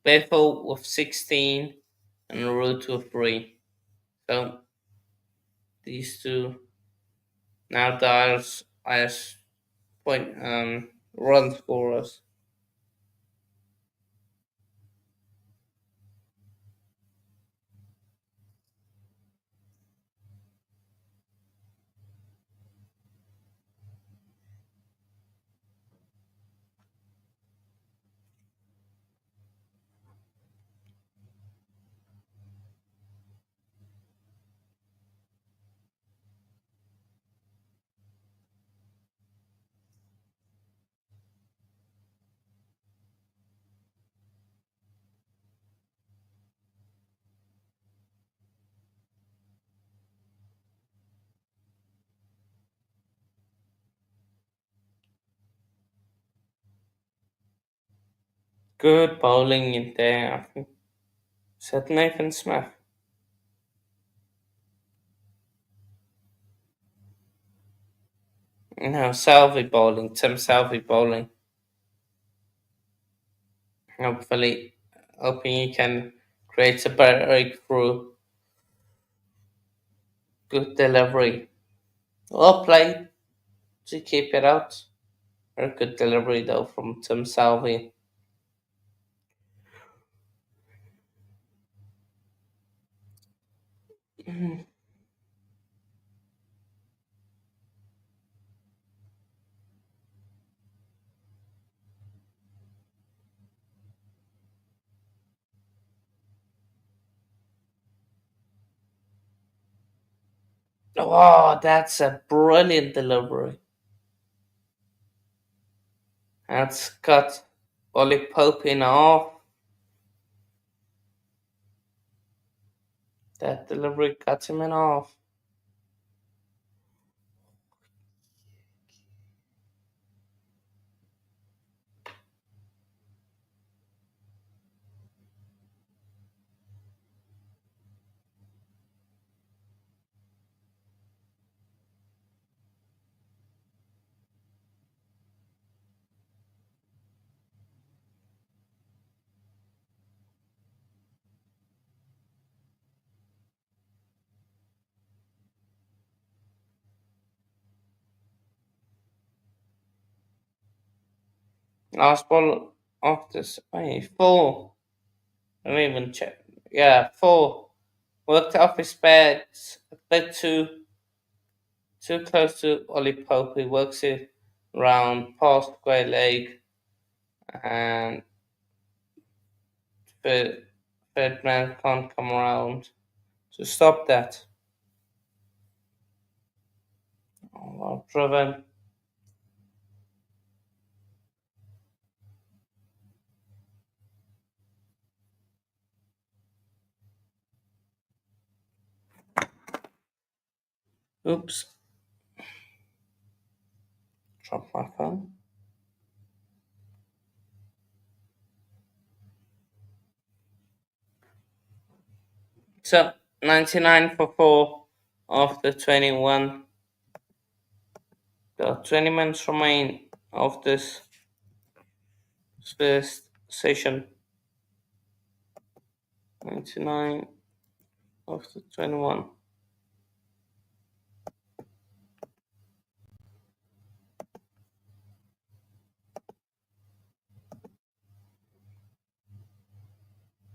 Bethel with 16, and Root with 3. So these two now dials as point run scorers. Good bowling in there, I think. Said Nathan Smith. No, Salvi bowling, Tim Salvi bowling. Hopefully, hoping he can create a breakthrough. Good delivery. Well played to keep it out. Very good delivery though from Tim Salvi. Oh, that's a brilliant delivery. That's cut Ollie Pope in half. That delivery cuts him in half. Last ball of this. Wait, four. Let me even check. Yeah, four. Worked off his bed a bit too close to Ollie Pope. He works it round past square leg and Ferdman can't come around to stop that. Oh, well driven. Oops, dropped my phone. So 99 for 4 after 21. There are 20 minutes remain of this first session. 99 after 21.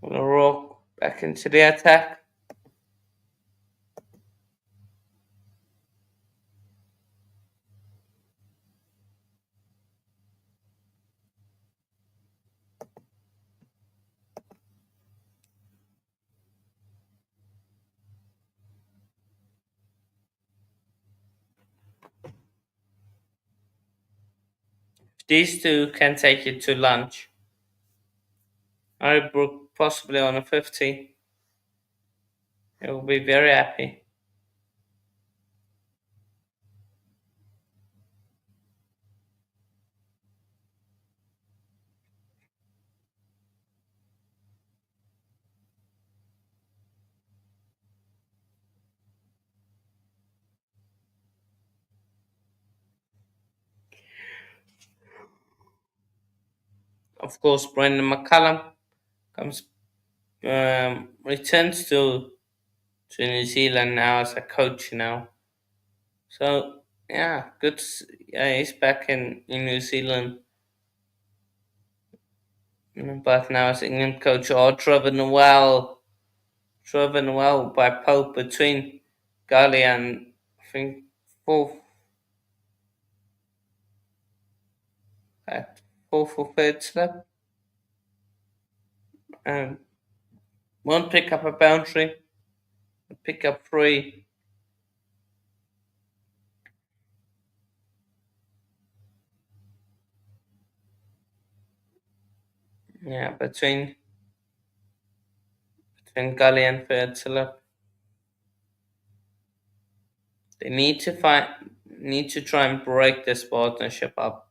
Gonna rock back into the attack. These two can take it to lunch. Harry Brook possibly on a 50. He will be very happy. Of course, Brendan McCallum comes returns to New Zealand now as a coach now. So yeah, good. Yeah, he's back in New Zealand, but now as England coach. Oh, driven well by Pope between Gully and I think fourth at fourth or third slip. Um, won't pick up a boundary, pick up three. Yeah, between Gully and third slip. They need to try and break this partnership up.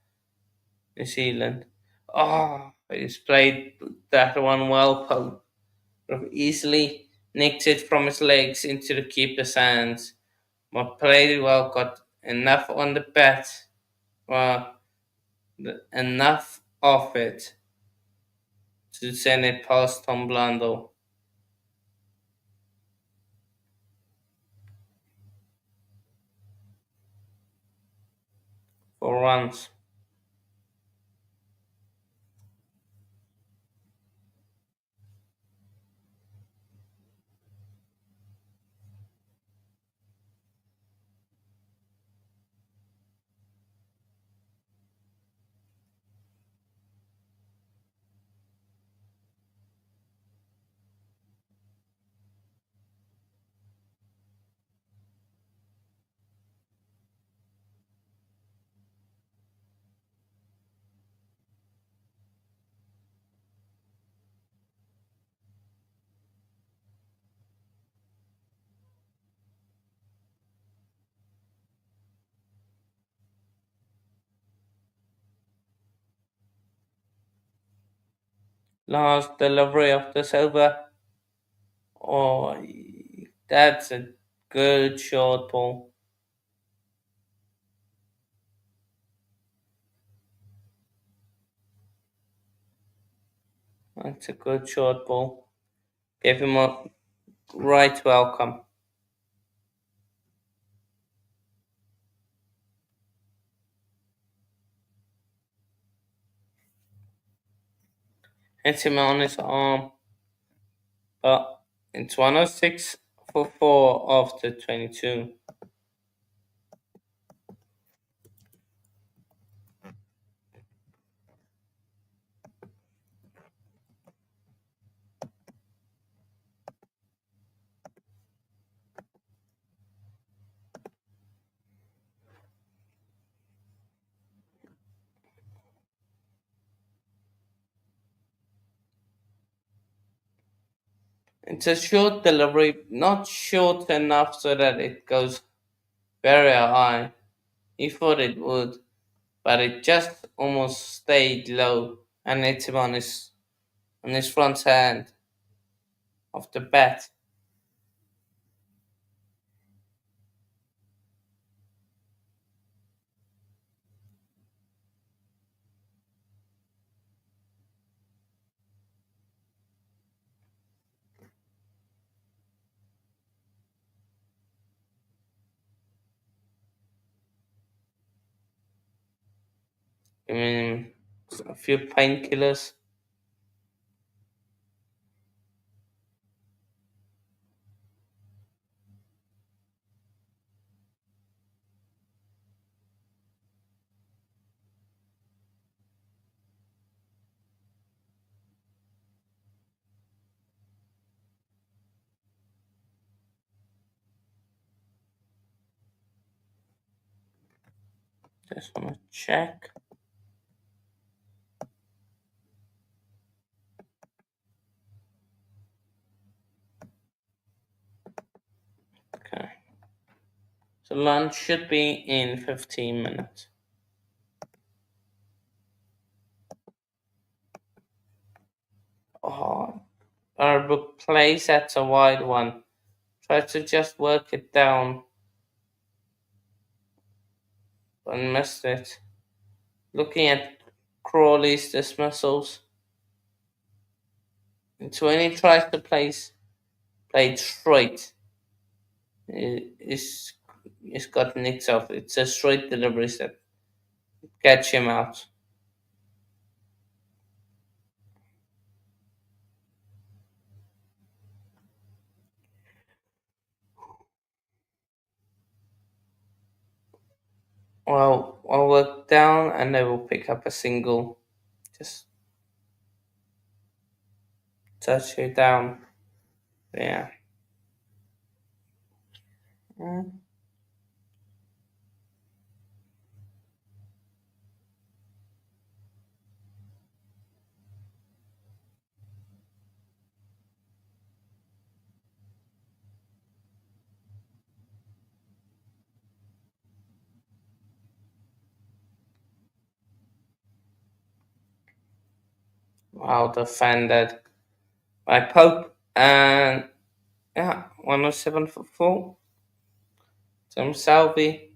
New Zealand. Oh, he's played that one well, Pope. Easily nicked it from his legs into the keeper's hands. But played it well, got enough on the bat, well, enough of it to send it past Tom Blundell for runs. Last delivery of this over. Oh, that's a good short ball. That's a good short ball. Gave him a right welcome. hits him on his arm, but it's 106 for 4 after 22. It's a short delivery, not short enough so that it goes very high. He thought it would, but it just almost stayed low and hit him on his front hand of the bat. Giving him a few painkillers. Just want to check. Okay. So lunch should be in 15 minutes. Oh, our book plays at a wide one. Try to just work it down and missed it. Looking at Crawley's dismissals. It's when he tries to play it straight. It's got nicks off. It's a straight deliveries that catch him out. Well, I'll work down and they will pick up a single. Just touch it down. Yeah. Mm. Wow, defended by Pope. And yeah, 107 for 4. Tom Salvi.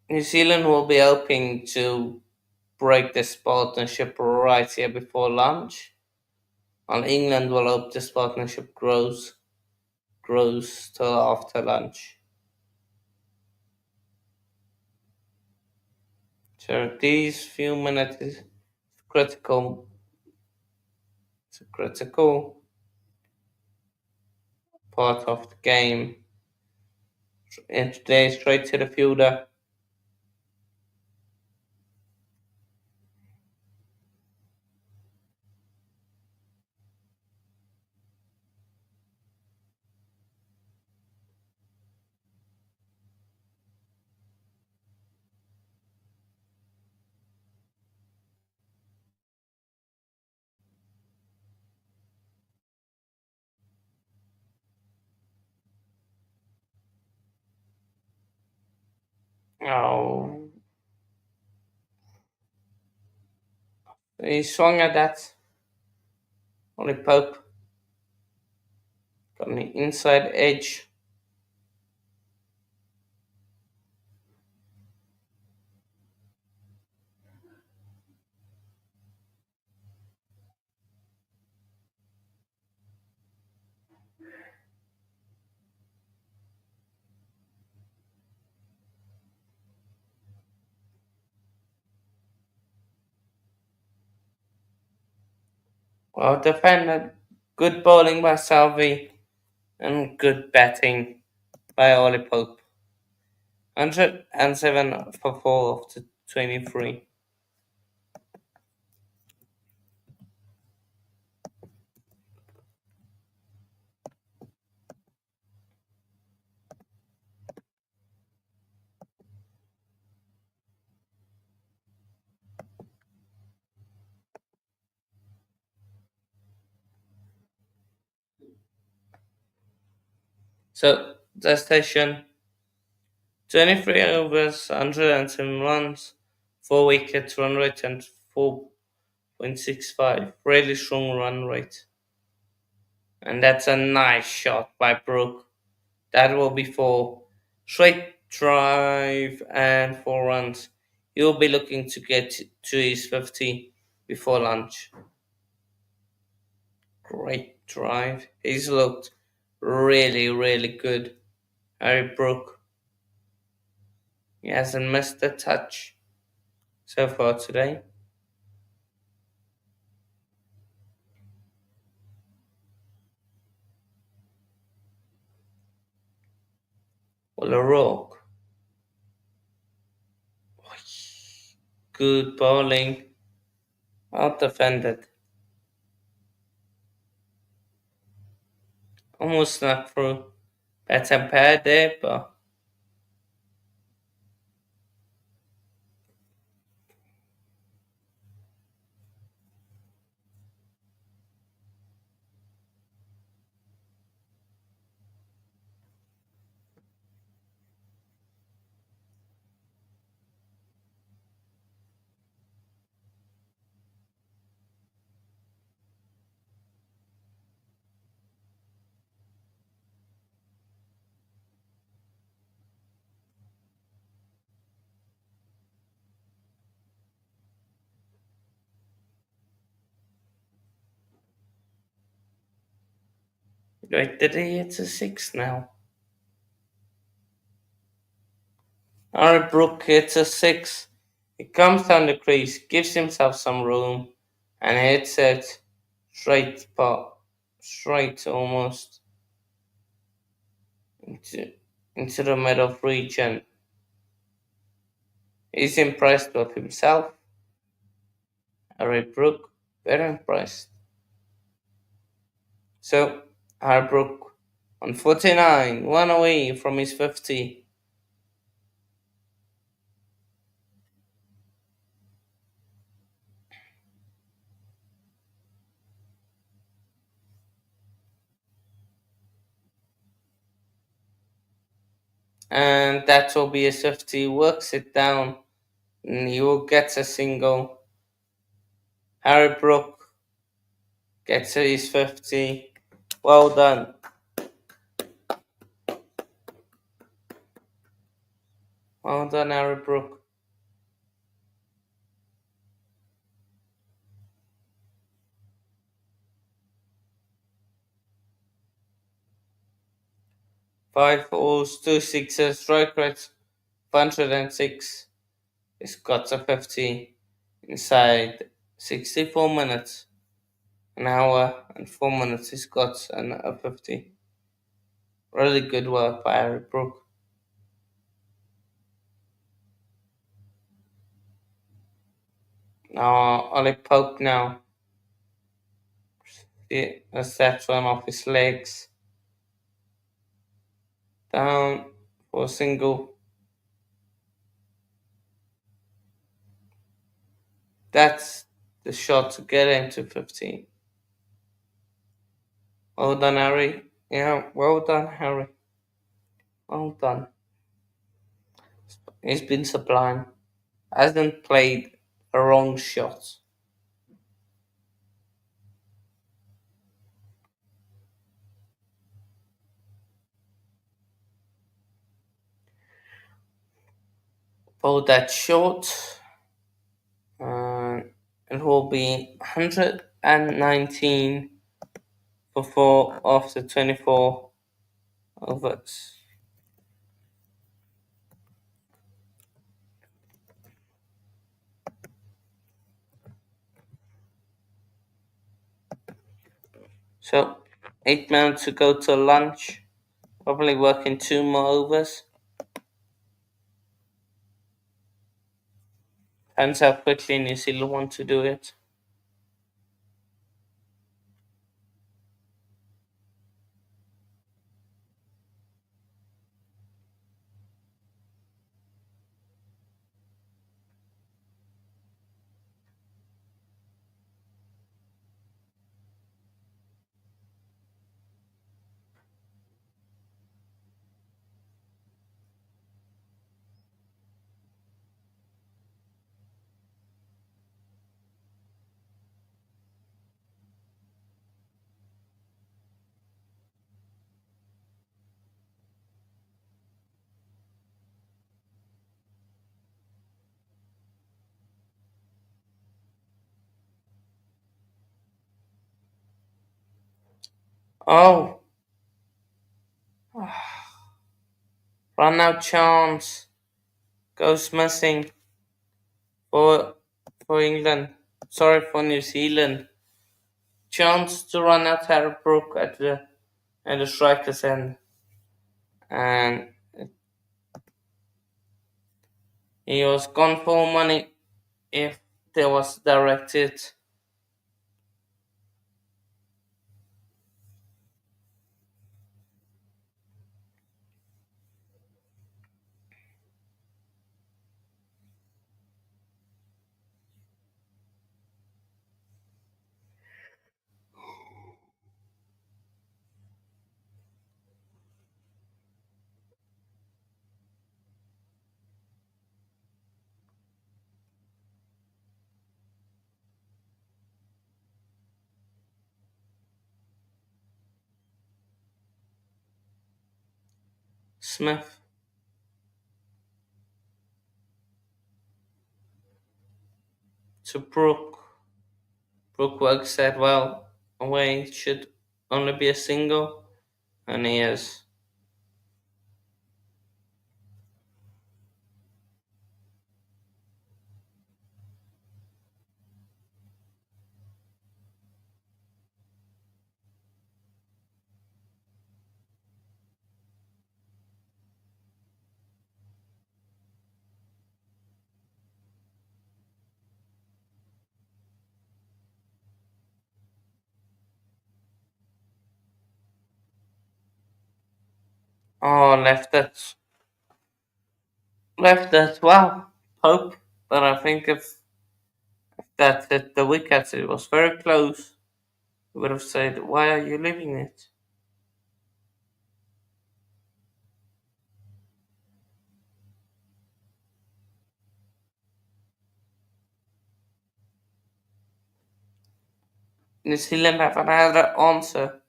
New Zealand will be hoping to break this partnership right here before lunch. While England will hope this partnership grows till after lunch. So these few minutes is critical. It's a critical part of the game. And today straight to the fielder. Oh, he swung at that. Only Pope got on the inside edge. Well defended. Good bowling by Salvi and good batting by Ollie Pope. 107 for 4 of the 23. So the station 23 overs, 107 runs, 4 wickets, run rate and 4.65. Really strong run rate. And that's a nice shot by Brook. That will be for straight drive and 4 runs. He'll be looking to get to his 50 before lunch. Great drive. He's looked really, really good. Harry Brook. He hasn't missed a touch so far today. Well, a rock. Good bowling. Well defended. Almost snuck through. That's a bad there, but right, did he hit a 6 now? Harry Brook hits a 6. He comes down the crease, gives himself some room, and hits it straight, but straight almost into, into the middle region. He's impressed with himself. Harry Brook, very impressed. So, Harry Brook on 49, one away from his 50. And that will be a 50. Works it down, and he will get a single. Harry Brook gets his 50. Well done. Well done, Harry Brook. Five balls, two sixes, strike rate 106. He's got a 50 inside 64 minutes. An hour and 4 minutes, he's got a 50. Really good work by Harry Brook. Now, Ollie Pope now. That's that one off his legs. Down for a single. That's the shot to get into 15. Well done, Harry. Yeah, well done, Harry. Well done. He's been sublime. Hasn't played a wrong shot. Pulled that short. It will be 119 for 4 after 24 overs. So 8 minutes to go to lunch. Probably working 2 more overs. Depends how quickly New Zealand want to do it. Oh, run out chance goes missing for England. Sorry, for New Zealand. Chance to run out Harry Brook at the striker's end, and he was gone for money if there was directed. Smith to Brook. Brookwork said, well, away should only be a single, and he is. Oh, left it. Wow, hope. But I think if that hit the wicket, it was very close. We would have said, why are you leaving it? New Zealand haven't had an answer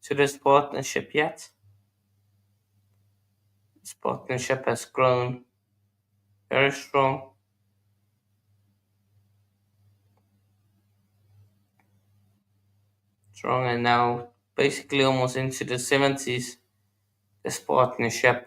to this partnership yet. This partnership has grown very strong. Strong and now basically almost into the 70s, this partnership.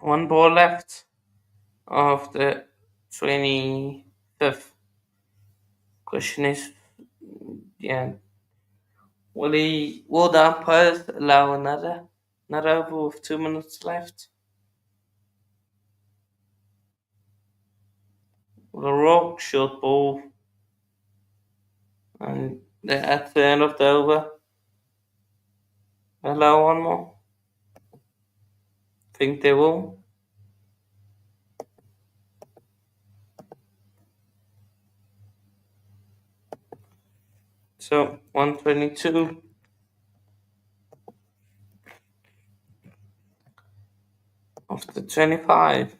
One ball left of the 25th. Question is, yeah, will the umpires allow another over with 2 minutes left? Will a rock short ball and at the end of the over allow one more? Think they will. So 122 of the 25.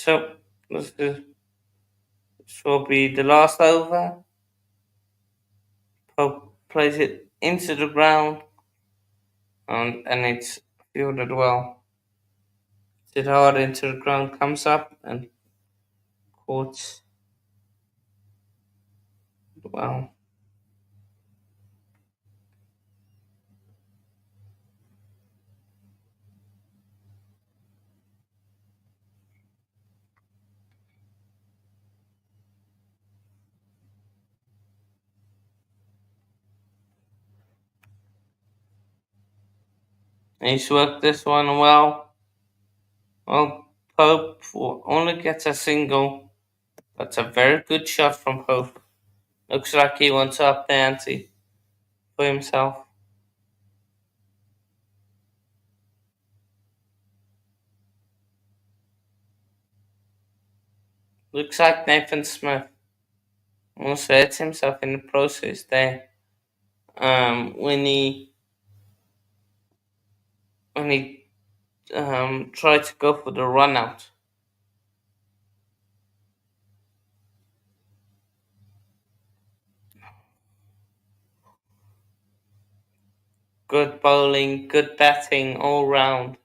So this will be the last over. Pope plays it into the ground, and it's fielded well. Hit hard into the ground, comes up and caught well. He's worked this one well. Well, Pope only gets a single. That's a very good shot from Pope. Looks like he wants up the ante for himself. Looks like Nathan Smith almost hurts himself in the process there. When he tried to go for the run out. Good bowling, good batting all round.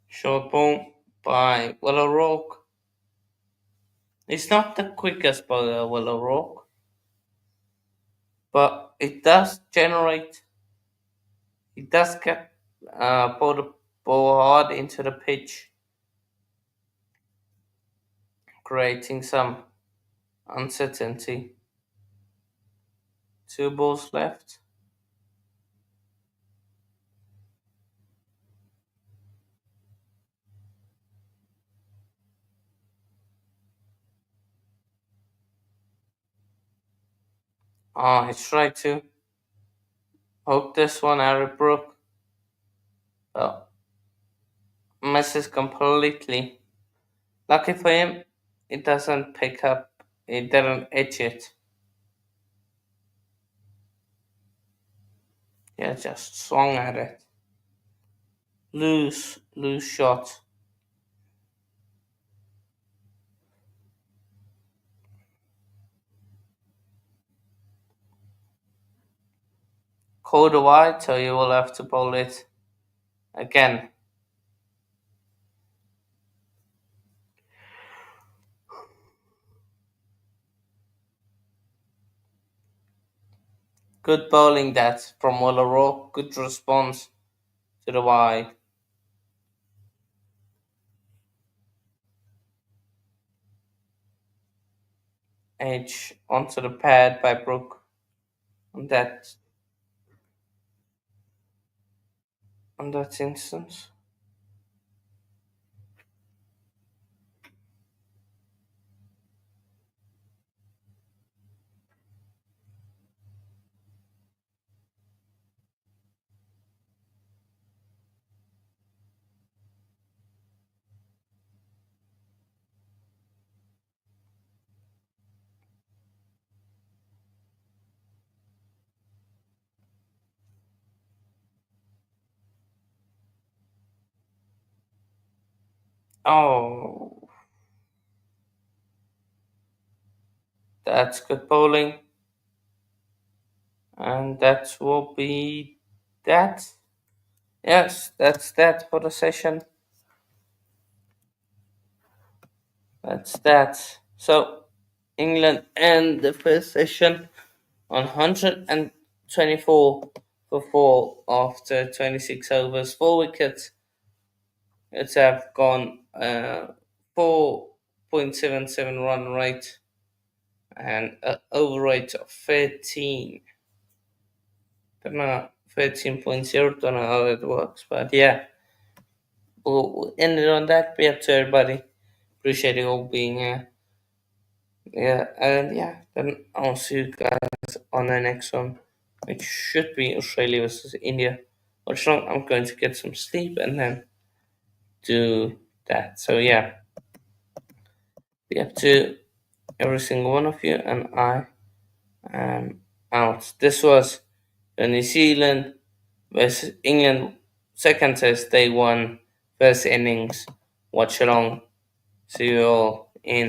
Short ball by Will O'Rourke. He's not the quickest bowler, Will O'Rourke, but it does generate. It does get the ball hard into the pitch, creating some uncertainty. Two balls left. He's tried to hook this one, Harry Brook. Well, misses completely. Lucky for him, it doesn't pick up. It didn't edge it. Yeah, just swung at it. Loose shot. Called wide, so you will have to bowl it again. Good bowling that from Will O'Rourke. Good response to the wide. Edge onto the pad by Brook. On that instance. Oh, that's good bowling. And that will be that. Yes, that's that for the session. That's that. So, England end the first session on 124 for 4 after 26 overs. 4 wickets. It's have gone 4.77 run rate and an over rate of 13. Don't know, 13.0, don't know how it works, but yeah. we'll end it on that. Yeah, to everybody. Appreciate you all being here. Yeah, and yeah, then I'll see you guys on the next one, which should be Australia versus India. Watchalong, I'm going to get some sleep and then do that. So yeah, be up to every single one of you, and I am out. This was New Zealand versus England second test, day one, first innings. Watch along. See you all in